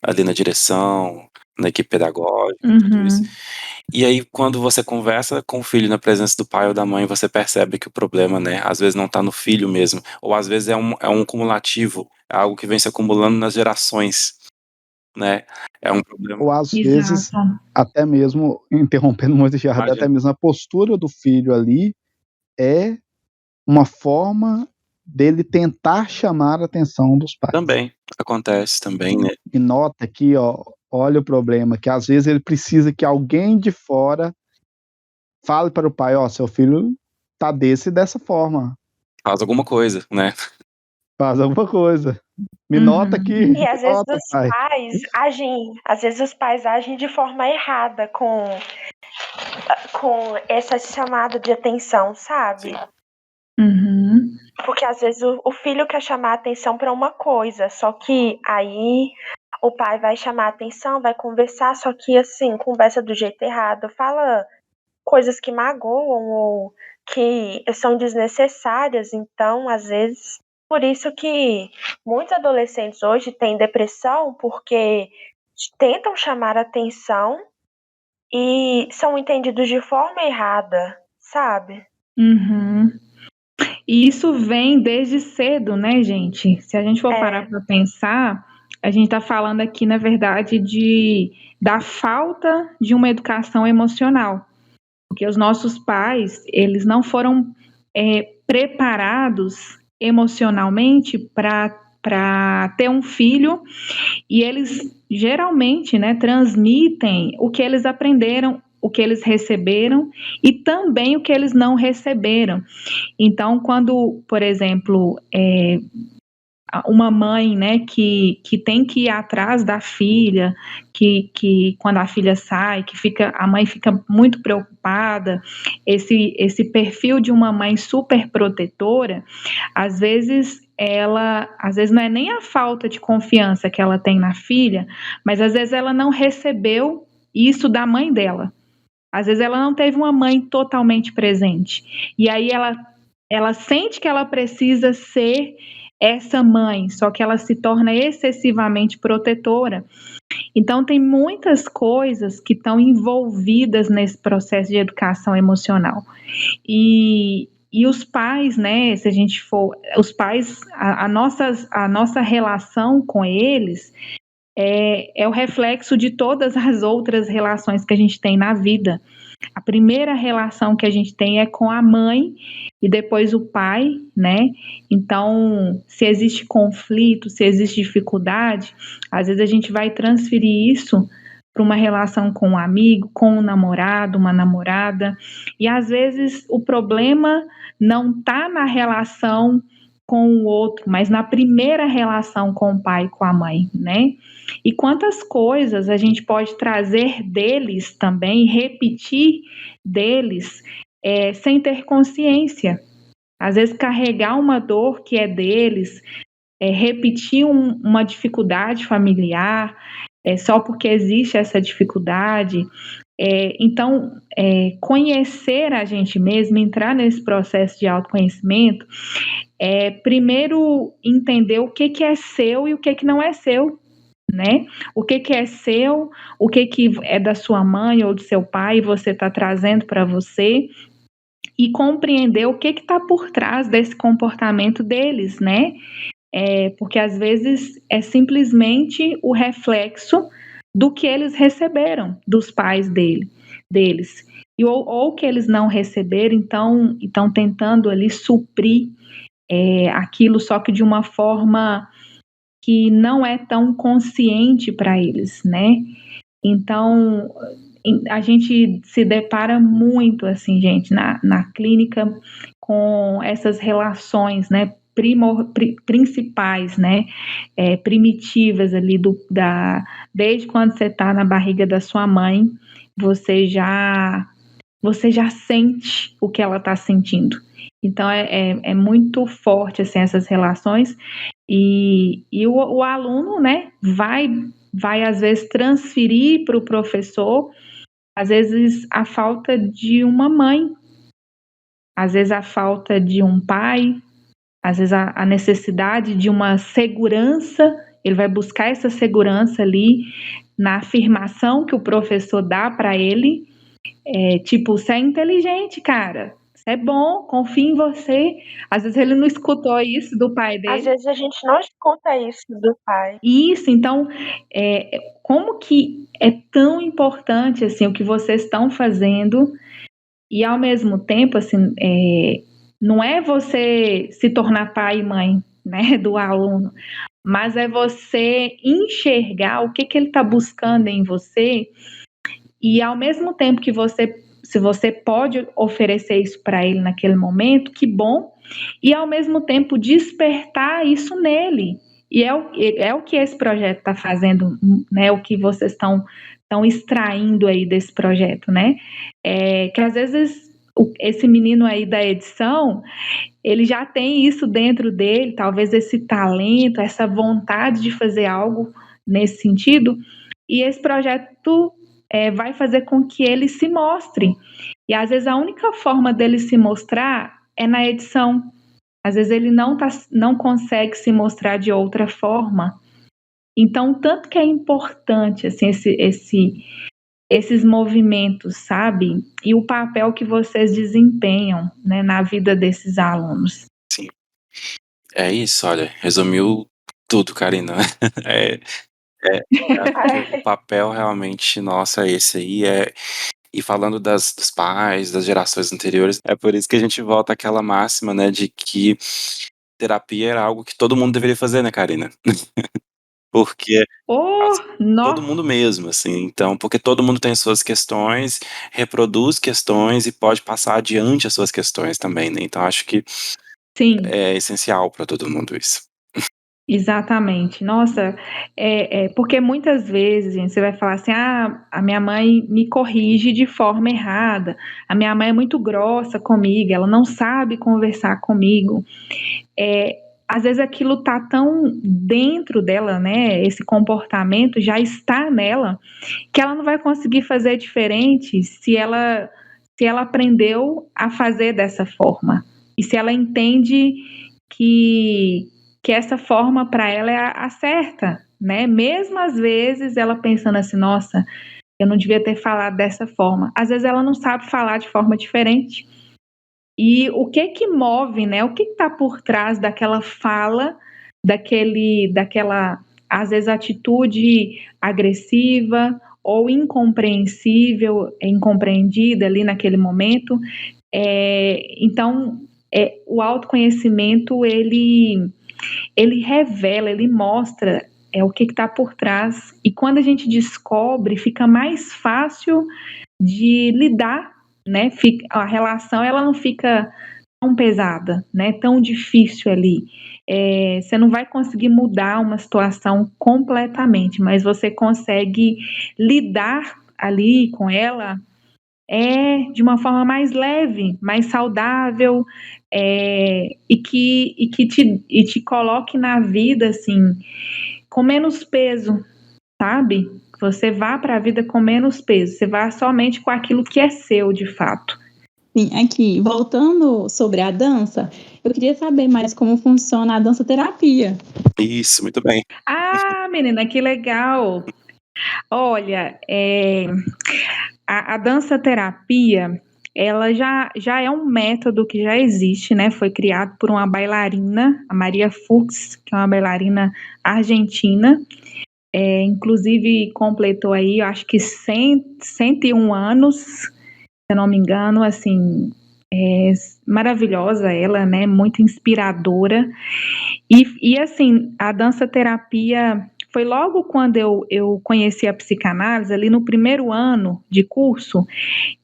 ali na direção, na equipe pedagógica, tudo isso. Uhum. E aí, quando você conversa com o filho na presença do pai ou da mãe, você percebe que o problema, né, às vezes não está no filho mesmo, ou às vezes é um cumulativo, é algo que vem se acumulando nas gerações, né? É um problema. Ou às vezes, Exato. até mesmo, interrompendo muito, já até Imagina. mesmo a postura do filho ali é uma forma dele tentar chamar a atenção dos pais. Também acontece também, né? E nota aqui, ó, olha o problema, que às vezes ele precisa que alguém de fora fale para o pai, ó, seu filho tá dessa forma, Faz alguma coisa, né? faz alguma coisa. Me nota Uhum. aqui, E às vezes nota, pai. às vezes os pais agem de forma errada com essa chamada de atenção, sabe? Sim. Uhum. Porque às vezes o filho quer chamar a atenção para uma coisa, só que aí o pai vai chamar a atenção, vai conversar, só que assim, conversa do jeito errado, fala coisas que magoam ou que são desnecessárias, então às vezes por isso que muitos adolescentes hoje têm depressão porque tentam chamar a atenção e são entendidos de forma errada, sabe? Uhum. E isso vem desde cedo, né, gente? Se a gente for parar para pensar, a gente está falando aqui, na verdade, da falta de uma educação emocional. Porque os nossos pais, eles não foram preparados emocionalmente para ter um filho, e eles geralmente, né, transmitem o que eles aprenderam, o que eles receberam e também o que eles não receberam. Então, quando, por exemplo, uma mãe, né, que tem que ir atrás da filha, que quando a filha sai, a mãe fica muito preocupada, esse perfil de uma mãe super protetora, às vezes não é nem a falta de confiança que ela tem na filha, mas às vezes ela não recebeu isso da mãe dela. Às vezes ela não teve uma mãe totalmente presente. E aí ela sente que ela precisa ser essa mãe, só que ela se torna excessivamente protetora. Então, tem muitas coisas que estão envolvidas nesse processo de educação emocional. E os pais, né, se a gente for, os pais, a nossa relação com eles é o reflexo de todas as outras relações que a gente tem na vida. A primeira relação que a gente tem é com a mãe e depois o pai, né? Então, se existe conflito, se existe dificuldade, às vezes a gente vai transferir isso para uma relação com um amigo, com um namorado, uma namorada, e às vezes o problema não está na relação com o outro, mas na primeira relação com o pai e com a mãe, né? E quantas coisas a gente pode trazer deles também, repetir deles, sem ter consciência. Às vezes carregar uma dor que é deles, repetir uma dificuldade familiar, só porque existe essa dificuldade. Então, conhecer a gente mesmo, entrar nesse processo de autoconhecimento, primeiro entender o que é seu e o que não é seu, né? O que é seu, o que é da sua mãe ou do seu pai e você está trazendo para você, e compreender o que está por trás desse comportamento deles, né? Porque às vezes é simplesmente o reflexo do que eles receberam dos pais deles. Ou que eles não receberam, então estão tentando ali suprir aquilo, só que de uma forma que não é tão consciente para eles, né? Então, a gente se depara muito, assim, gente, na clínica com essas relações, né, principais, né, primitivas ali desde quando você está na barriga da sua mãe, você já sente o que ela está sentindo. Então, é muito forte, assim, essas relações, e o aluno, né, vai às vezes transferir para o professor, às vezes a falta de uma mãe, às vezes a falta de um pai, às vezes a necessidade de uma segurança. Ele vai buscar essa segurança ali na afirmação que o professor dá para ele, tipo, você é inteligente, cara, você é bom, confia em você. Às vezes ele não escutou isso do pai dele. Às vezes a gente não escuta isso do pai. Isso, então, como que é tão importante, assim, o que vocês estão fazendo, e ao mesmo tempo, assim, não é você se tornar pai e mãe, né, do aluno, mas é você enxergar o que ele está buscando em você, e ao mesmo tempo que se você pode oferecer isso para ele naquele momento, que bom, e ao mesmo tempo despertar isso nele. E é o que esse projeto está fazendo, né? O que vocês estão extraindo aí desse projeto, né? Que às vezes esse menino aí da edição, ele já tem isso dentro dele, talvez esse talento, essa vontade de fazer algo nesse sentido, e esse projeto vai fazer com que ele se mostre. E às vezes a única forma dele se mostrar é na edição. Às vezes ele não consegue se mostrar de outra forma. Então, tanto que é importante assim, esses movimentos, sabe? E o papel que vocês desempenham, né, na vida desses alunos. Sim. É isso, olha, resumiu tudo, Karina. Acho que o papel realmente nosso é esse aí, e falando dos pais, das gerações anteriores, é por isso que a gente volta àquela máxima, né, de que terapia era algo que todo mundo deveria fazer, né, Karina? Porque todo mundo mesmo, assim, então, porque todo mundo tem suas questões, reproduz questões e pode passar adiante as suas questões também, né? Então acho que Sim. É essencial para todo mundo isso. Exatamente. Nossa, porque muitas vezes, gente, você vai falar assim, a minha mãe me corrige de forma errada, a minha mãe é muito grossa comigo, ela não sabe conversar comigo. Às vezes aquilo tá tão dentro dela, né, esse comportamento já está nela, que ela não vai conseguir fazer diferente se ela aprendeu a fazer dessa forma. E se ela entende que essa forma para ela é a certa, né? Mesmo às vezes ela pensando assim, nossa, eu não devia ter falado dessa forma. Às vezes ela não sabe falar de forma diferente. E o que move, né? O que está por trás daquela fala, daquela, às vezes, atitude agressiva ou incompreensível, incompreendida ali naquele momento. Então, o autoconhecimento, ele revela, ele mostra o que está por trás. E quando a gente descobre, fica mais fácil de lidar, né? A relação ela não fica tão pesada, né? Tão difícil ali. Você não vai conseguir mudar uma situação completamente, mas você consegue lidar ali com ela de uma forma mais leve, mais saudável, e que te coloque na vida assim com menos peso, sabe? Você vá para a vida com menos peso, você vá somente com aquilo que é seu, de fato. Sim, aqui, voltando sobre a dança, eu queria saber mais como funciona a dança-terapia. Isso, muito bem. Ah, menina, que legal! Olha, a dança-terapia, ela já é um método que já existe, né? Foi criado por uma bailarina, a Maria Fuchs, que é uma bailarina argentina. Inclusive completou aí, eu acho que 101 anos, se eu não me engano, assim, maravilhosa ela, né? Muito inspiradora. E assim, a dança-terapia foi logo quando eu conheci a psicanálise, ali no primeiro ano de curso,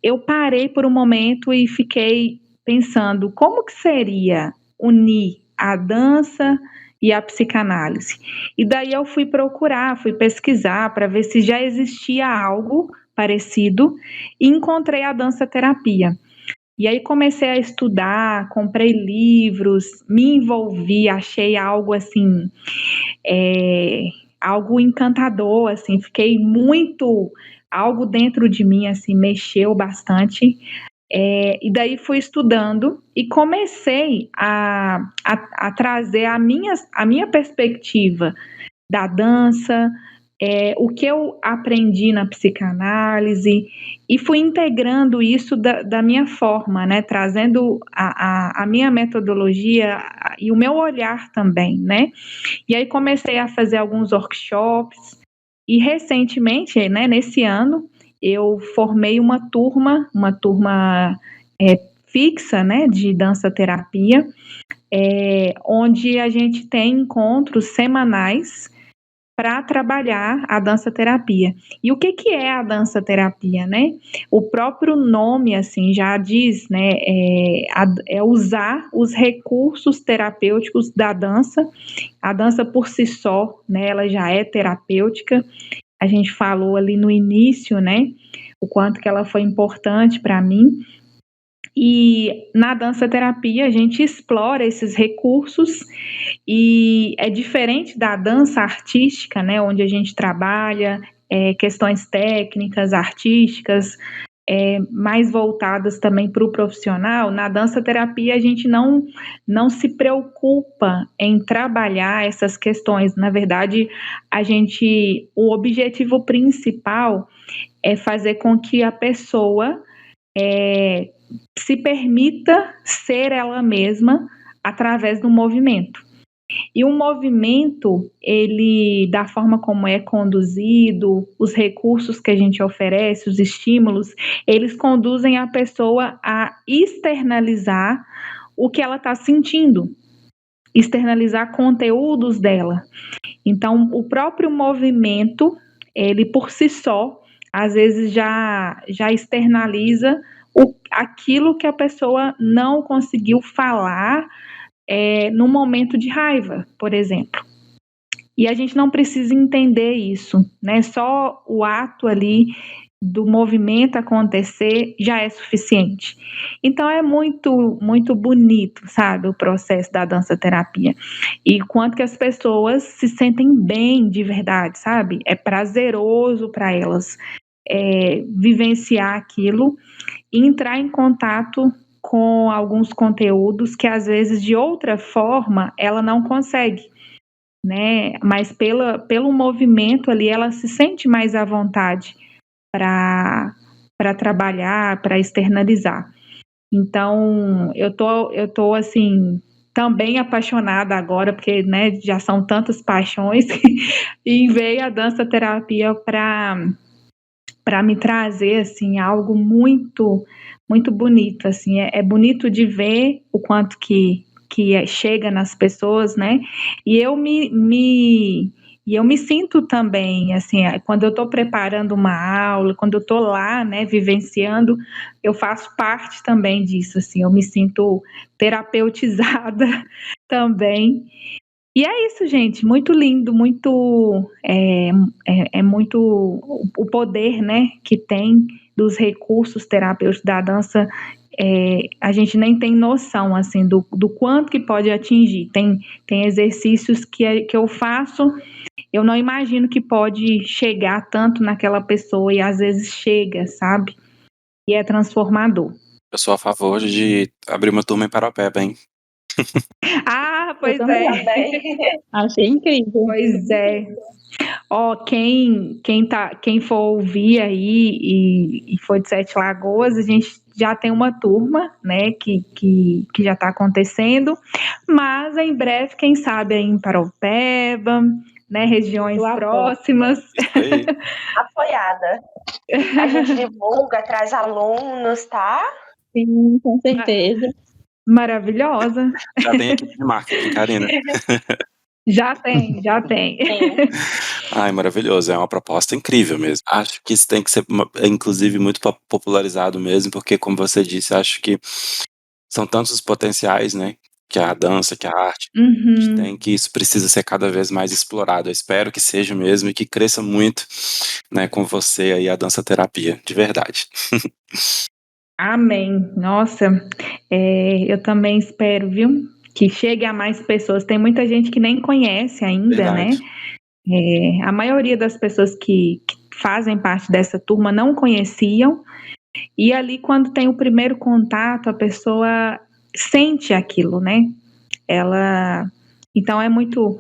eu parei por um momento e fiquei pensando como que seria unir a dança e a psicanálise. E daí eu fui procurar, fui pesquisar para ver se já existia algo parecido e encontrei a dança-terapia. E aí comecei a estudar, comprei livros, me envolvi, achei algo assim, algo encantador, assim, fiquei muito, algo dentro de mim, assim, mexeu bastante. E daí fui estudando e comecei a trazer a minha perspectiva da dança, o que eu aprendi na psicanálise, e fui integrando isso da minha forma, né? Trazendo a minha metodologia e o meu olhar também, né? E aí comecei a fazer alguns workshops, e recentemente, né, nesse ano, eu formei uma turma fixa, né, de dança-terapia, onde a gente tem encontros semanais para trabalhar a dança-terapia. E o que é a dança-terapia, né? O próprio nome, assim, já diz, né? É usar os recursos terapêuticos da dança. A dança por si só, né? Ela já é terapêutica. A gente falou ali no início, né? O quanto que ela foi importante para mim. E na dança-terapia a gente explora esses recursos, e é diferente da dança artística, né, onde a gente trabalha questões técnicas, artísticas, mais voltadas também para o profissional. Na dança-terapia a gente não se preocupa em trabalhar essas questões. Na verdade, o objetivo principal é fazer com que a pessoa se permita ser ela mesma através do movimento. E o movimento, ele, da forma como é conduzido, os recursos que a gente oferece, os estímulos, eles conduzem a pessoa a externalizar o que ela está sentindo, externalizar conteúdos dela. Então, o próprio movimento, ele por si só, às vezes já externaliza aquilo que a pessoa não conseguiu falar no momento de raiva, por exemplo. E a gente não precisa entender isso, né? Só o ato ali do movimento acontecer já é suficiente. Então é muito, muito bonito, sabe, o processo da dança-terapia. E quanto que as pessoas se sentem bem de verdade, sabe? É prazeroso para elas vivenciar aquilo e entrar em contato com alguns conteúdos que às vezes de outra forma ela não consegue, né? Mas pelo movimento ali ela se sente mais à vontade para trabalhar, para externalizar. Então eu tô assim também apaixonada agora, porque, né, já são tantas paixões e veio a dança terapia para me trazer assim algo muito muito bonito, assim, é bonito de ver o quanto que chega nas pessoas, né? E eu me sinto também, assim, quando eu estou preparando uma aula, quando eu estou lá, né, vivenciando, eu faço parte também disso, assim, eu me sinto terapeutizada também. E é isso, gente, muito lindo, muito muito o poder, né, que tem dos recursos terapêuticos da dança. A gente nem tem noção assim do quanto que pode atingir. Tem exercícios que eu faço eu não imagino que pode chegar tanto naquela pessoa, e às vezes chega, sabe? E é transformador. Eu sou a favor de abrir uma turma em Paropeba, hein? Ah, pois também. é. Achei incrível. Pois é. Ó, quem for ouvir aí e for de Sete Lagoas, a gente já tem uma turma, né, que já está acontecendo, mas em breve, quem sabe aí em Paropeba, né, regiões próximas. Isso aí. Apoiada. A gente divulga, traz alunos, tá? Sim, com certeza. Maravilhosa. Já tem equipe de marketing, Karina. Já tem. Sim. Ai, maravilhoso. É uma proposta incrível mesmo. Acho que isso tem que ser, inclusive, muito popularizado mesmo, porque, como você disse, acho que são tantos os potenciais, né? Que a dança, que a arte tem, que isso precisa ser cada vez mais explorado. Eu espero que seja mesmo e que cresça muito, né, com você aí a dança terapia, de verdade. Amém. Nossa, eu também espero, viu? Que chegue a mais pessoas. Tem muita gente que nem conhece ainda, Verdade. né? A maioria das pessoas que fazem parte dessa turma não conheciam. E ali, quando tem o primeiro contato, a pessoa sente aquilo, né? Então é muito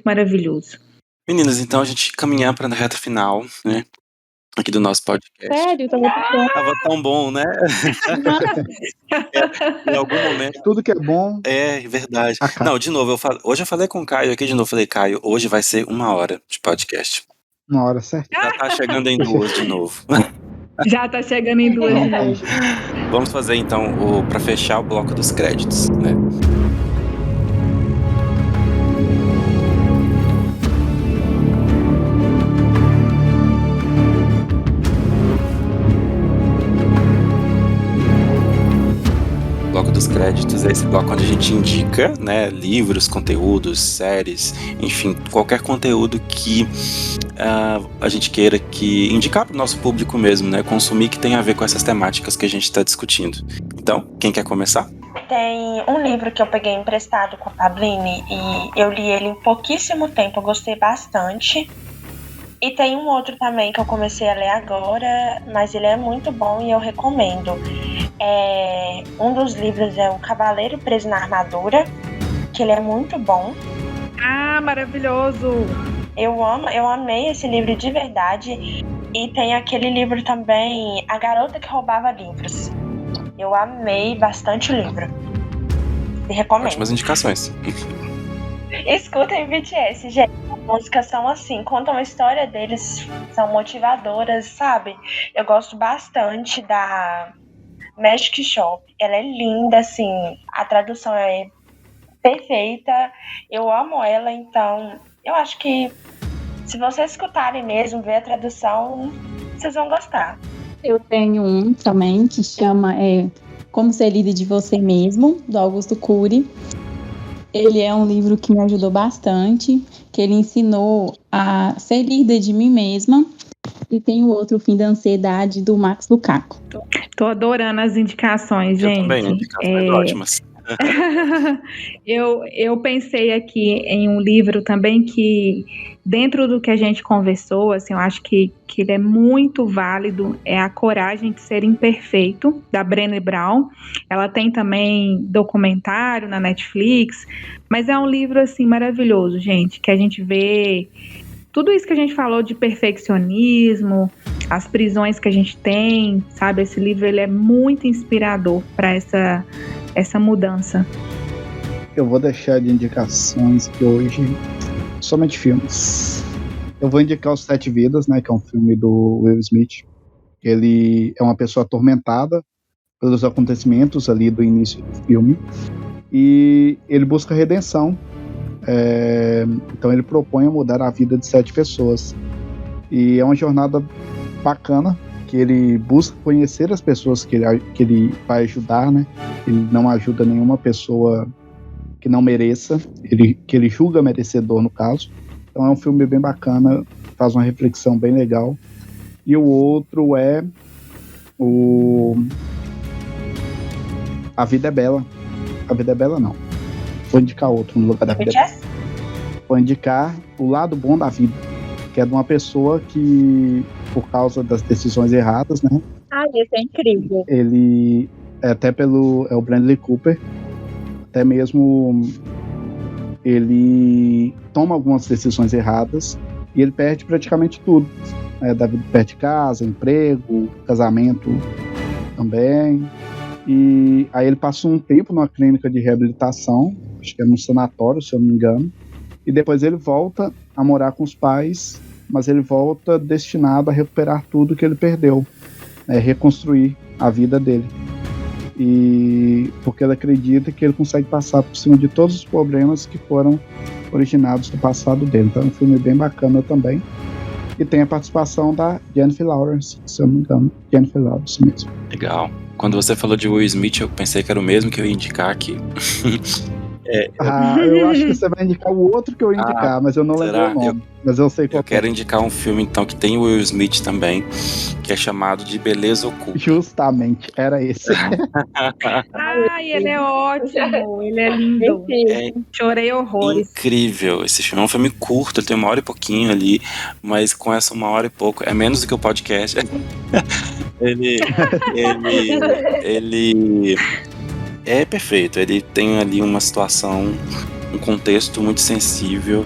maravilhoso. Meninas, então a gente caminhar para a reta final, né? Aqui do nosso podcast. Sério, tava bom. Tava tão bom, né? Em algum momento. Tudo que é bom. É verdade. acaba. Não, de novo, hoje eu falei com o Caio aqui de novo. Falei, Caio, hoje vai ser 1 hora de podcast. Uma hora certa. Já tá chegando em 2 de novo. Já tá chegando em 2 de novo. Vamos fazer então para fechar o bloco dos créditos, né? Bloco dos créditos é esse bloco onde a gente indica, né, livros, conteúdos, séries, enfim, qualquer conteúdo que a gente queira que indicar para o nosso público mesmo, né, consumir, que tem a ver com essas temáticas que a gente está discutindo. Então, quem quer começar? Tem um livro que eu peguei emprestado com a Pabline e eu li ele em pouquíssimo tempo, eu gostei bastante. E tem um outro também que eu comecei a ler agora, mas ele é muito bom e eu recomendo. Um dos livros é O Cavaleiro Preso na Armadura, que ele é muito bom. Ah, maravilhoso! Eu amei esse livro de verdade. E tem aquele livro também, A Garota que Roubava Livros. Eu amei bastante o livro. E recomendo. Ótimas indicações. Escutem BTS, gente. As músicas são assim, contam a história deles, são motivadoras, sabe? Eu gosto bastante da Magic Shop. Ela é linda, assim, a tradução é perfeita. Eu amo ela, então eu acho que se vocês escutarem mesmo, ver a tradução, vocês vão gostar. Eu tenho um também que chama Como Ser Líder de Você Mesmo, do Augusto Cury. Ele é um livro que me ajudou bastante, que ele ensinou a ser líder de mim mesma. E tem o outro, O Fim da Ansiedade, do Max Lucado. Tô adorando as indicações, gente. Eu também, indicações ótimas. Eu pensei aqui em um livro também que, dentro do que a gente conversou, assim, eu acho que ele é muito válido, é A Coragem de Ser Imperfeito, da Brené Brown. Ela tem também documentário na Netflix, mas é um livro, assim, maravilhoso, gente, que a gente vê tudo isso que a gente falou de perfeccionismo, as prisões que a gente tem, sabe? Esse livro, ele é muito inspirador para essa mudança. Eu vou deixar de indicações que hoje somente filmes. Eu vou indicar Os Sete Vidas, né, que é um filme do Will Smith. Ele é uma pessoa atormentada pelos acontecimentos ali do início do filme e ele busca redenção. Então ele propõe mudar a vida de 7 pessoas e é uma jornada bacana, que ele busca conhecer as pessoas que ele vai ajudar, né? Ele não ajuda nenhuma pessoa que não mereça, que ele julga merecedor, no caso. Então é um filme bem bacana, faz uma reflexão bem legal. E o outro é A Vida é Bela. A Vida é Bela não. Vou indicar outro no lugar da Vida é Bela. vou indicar O Lado Bom da Vida, que é de uma pessoa que, por causa das decisões erradas, né? Esse é incrível. Ele, até é o Bradley Cooper, até mesmo ele toma algumas decisões erradas e ele perde praticamente tudo. Davi perde casa, emprego, casamento também. E aí ele passa um tempo numa clínica de reabilitação, acho que é num sanatório, se eu não me engano, e depois ele volta a morar com os pais, mas ele volta destinado a recuperar tudo que ele perdeu, reconstruir a vida dele. E porque ele acredita que ele consegue passar por cima de todos os problemas que foram originados do passado dele. Então é um filme bem bacana também. E tem a participação da Jennifer Lawrence, se eu não me engano. Jennifer Lawrence mesmo. Legal. Quando você falou de Will Smith, eu pensei que era o mesmo que eu ia indicar aqui. Eu acho que você vai indicar o outro que eu ia indicar, mas eu não lembro o nome. Mas eu sei qual eu quero indicar um filme, então, que tem o Will Smith também, que é chamado de Beleza Oculta. Justamente, era esse. Ele é ótimo, ele é lindo. Chorei horrores. Incrível. Esse filme é um filme curto, ele tem 1 hora e pouquinho ali, mas com essa 1 hora e pouco, é menos do que o podcast. ele é perfeito, ele tem ali uma situação, um contexto muito sensível,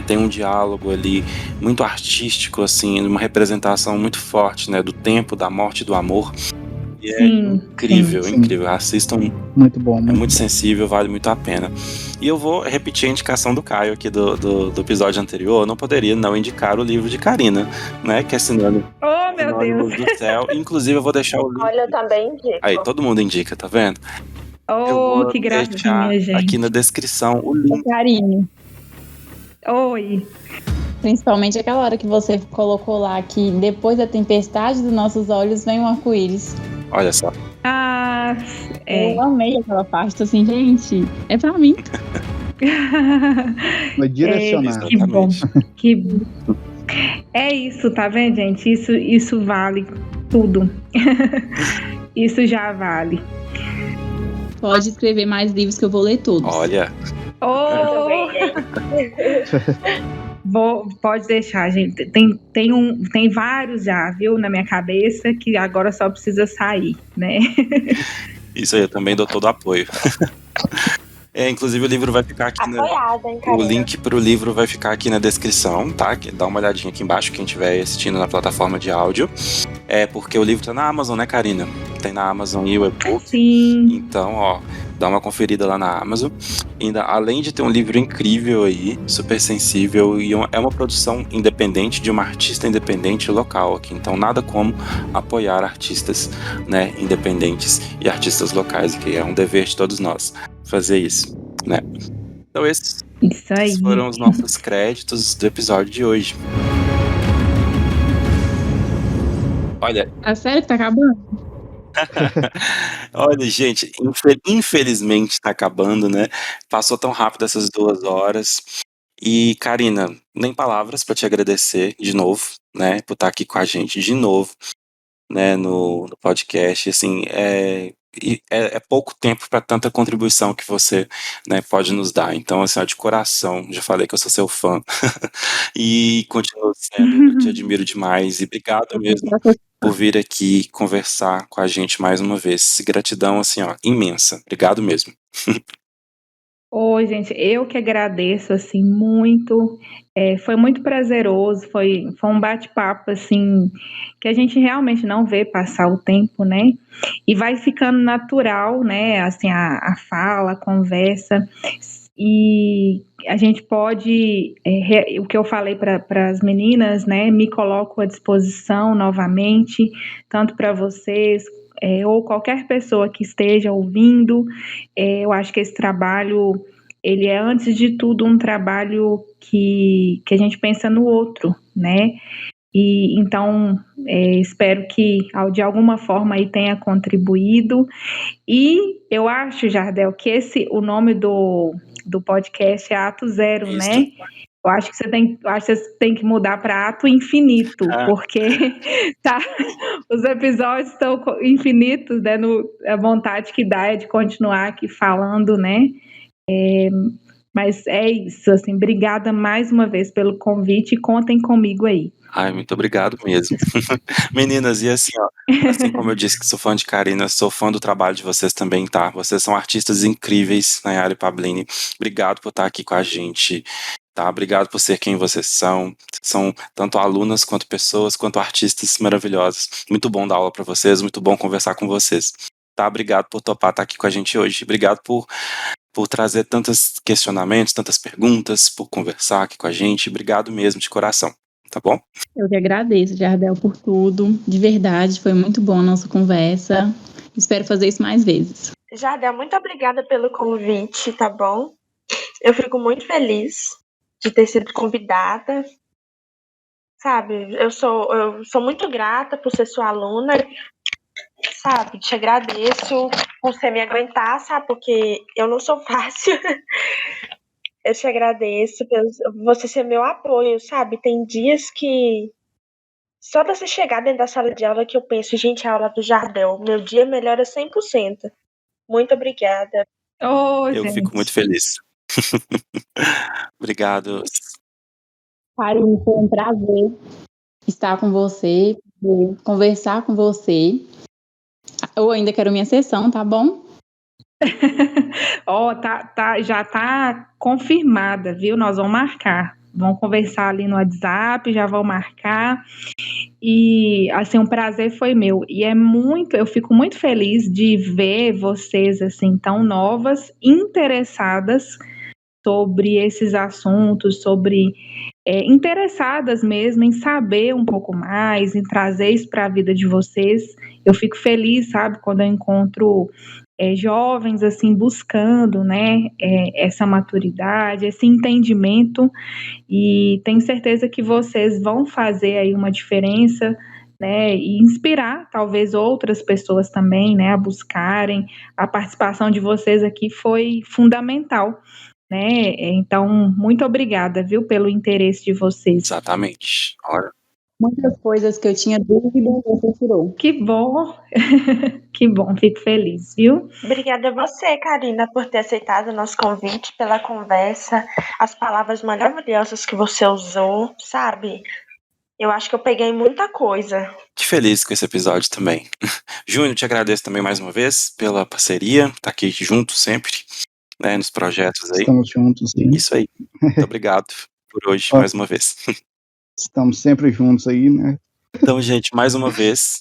tem um diálogo ali muito artístico, assim, uma representação muito forte, né, do tempo, da morte e do amor. E é incrível, incrível. Assistam. Muito bom. É muito sensível, vale muito a pena. E eu vou repetir a indicação do Caio aqui do episódio anterior. Eu não poderia não indicar o livro de Karina, né, que é Sinônimo. Oh, meu Deus! Do Céu. Inclusive, eu vou deixar o link. Olha, eu também indico. Aí, todo mundo indica, tá vendo? Oh, que gracinha, gente. Aqui na descrição o link. Carinho. Oi. Principalmente aquela hora que você colocou lá que depois da tempestade dos nossos olhos vem um arco-íris. Olha só. Eu amei aquela parte, assim, gente, é pra mim. Foi direcionado. Que bom. Que bom. É isso, tá vendo, gente? Isso vale tudo. Isso já vale. Pode escrever mais livros que eu vou ler todos. Olha. Pode deixar, gente. Tem vários já, viu, na minha cabeça, que agora só precisa sair, né? Isso aí, eu também dou todo o apoio. Inclusive o livro vai ficar aqui o link pro livro vai ficar aqui na descrição, tá? Dá uma olhadinha aqui embaixo, quem estiver assistindo na plataforma de áudio. Porque o livro tá na Amazon, né, Karina? Tem na Amazon e o e-book. Sim. Então, ó, dá uma conferida lá na Amazon. Ainda, além de ter um livro incrível aí, super sensível, e é uma produção independente de uma artista independente local aqui. Então, nada como apoiar artistas, né, independentes e artistas locais, que é um dever de todos nós fazer isso, né? Então, esses foram os nossos créditos do episódio de hoje. Olha. A série que tá acabando? Olha, gente, infelizmente tá acabando, né? Passou tão rápido essas 2 horas. E, Karina, nem palavras para te agradecer de novo, né? Por estar aqui com a gente de novo, né? No podcast, assim, é pouco tempo para tanta contribuição que você, né, pode nos dar. Então, assim, ó, de coração, já falei que eu sou seu fã. E continuo sendo, eu te admiro demais. E obrigado mesmo por vir aqui conversar com a gente mais uma vez. Gratidão, assim, ó, imensa. Obrigado mesmo. Oi, gente, eu que agradeço, assim, muito. Foi muito prazeroso, foi um bate-papo, assim, que a gente realmente não vê passar o tempo, né? E vai ficando natural, né? Assim, a fala, a conversa. E a gente pode, o que eu falei para as meninas, né? Me coloco à disposição novamente, tanto para vocês, ou qualquer pessoa que esteja ouvindo. Eu acho que esse trabalho, ele é, antes de tudo, um trabalho que a gente pensa no outro, né? E então, espero que de alguma forma aí tenha contribuído. E eu acho, Jardel, que o nome do podcast é Ato Zero, isso, né? Eu acho que você tem que mudar para Ato Infinito, porque os episódios estão infinitos, né? A vontade que dá é de continuar aqui falando, né? Mas é isso, assim, obrigada mais uma vez pelo convite e contem comigo aí. Ai, muito obrigado mesmo. Meninas, e assim, ó, assim como eu disse que sou fã de Karina, sou fã do trabalho de vocês também, tá? Vocês são artistas incríveis, Nayara e Pablini. Obrigado por estar aqui com a gente, tá? Obrigado por ser quem vocês são. São tanto alunas quanto pessoas, quanto artistas maravilhosas. Muito bom dar aula para vocês, muito bom conversar com vocês. Tá? Obrigado por topar estar aqui com a gente hoje. Obrigado por trazer tantos questionamentos, tantas perguntas, por conversar aqui com a gente. Obrigado mesmo, de coração. Tá bom? Eu que agradeço, Jardel, por tudo. De verdade, foi muito bom a nossa conversa. Espero fazer isso mais vezes. Jardel, muito obrigada pelo convite, tá bom? Eu fico muito feliz de ter sido convidada. Sabe, eu sou muito grata por ser sua aluna, sabe? Te agradeço por você me aguentar, sabe? Porque eu não sou fácil. Eu te agradeço por você ser meu apoio, sabe? Tem dias que só de você chegar dentro da sala de aula que eu penso, gente, a aula do Jardel, meu dia melhora 100%. Muito obrigada. Eu fico muito feliz. Obrigado. Karine, foi um prazer estar com você, conversar com você. Eu ainda quero minha sessão, tá bom? Já tá confirmada, viu? Nós vamos marcar. Vamos conversar ali no WhatsApp, já vou marcar. E, assim, um prazer foi meu. E eu fico muito feliz de ver vocês, assim, tão novas, interessadas sobre esses assuntos, interessadas mesmo em saber um pouco mais, em trazer isso para a vida de vocês. Eu fico feliz, sabe, quando eu encontro jovens assim buscando, né, essa maturidade, esse entendimento, e tenho certeza que vocês vão fazer aí uma diferença, né, e inspirar talvez outras pessoas também, né, a buscarem. A participação de vocês aqui foi fundamental, né? Então, muito obrigada, viu, pelo interesse de vocês. Exatamente. Ora. Muitas coisas que eu tinha dúvida, você tirou. Que bom, que bom, fico feliz, viu? Obrigada a você, Karina, por ter aceitado o nosso convite, pela conversa, as palavras maravilhosas que você usou, sabe? Eu acho que eu peguei muita coisa. Que feliz com esse episódio também. Júnior, te agradeço também mais uma vez pela parceria, tá aqui junto sempre, né, nos projetos aí. Estamos juntos, sim. Isso aí. Muito obrigado por hoje, mais uma vez. Estamos sempre juntos aí, né? Então, gente, mais uma vez,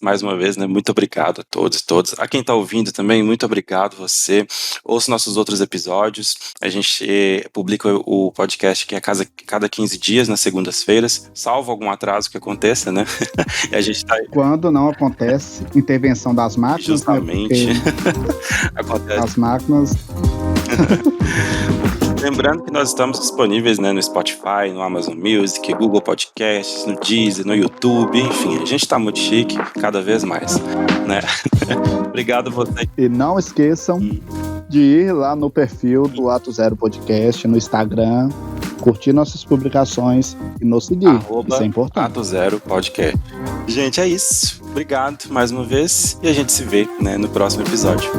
né, muito obrigado a todos e todas. A quem tá ouvindo também, muito obrigado você. Ouça nossos outros episódios. A gente publica o podcast que é cada 15 dias, nas segundas-feiras, salvo algum atraso que aconteça, né? E a gente tá... Quando não acontece intervenção das máquinas, justamente, né? acontece. As máquinas... Lembrando que nós estamos disponíveis, né, no Spotify, no Amazon Music, Google Podcasts, no Deezer, no YouTube, enfim, a gente está muito chique, cada vez mais, né? Obrigado a você. E não esqueçam de ir lá no perfil do Ato Zero Podcast, no Instagram, curtir nossas publicações e nos seguir. Isso é importante. Ato Zero Podcast. Gente, é isso. Obrigado mais uma vez e a gente se vê, né, no próximo episódio.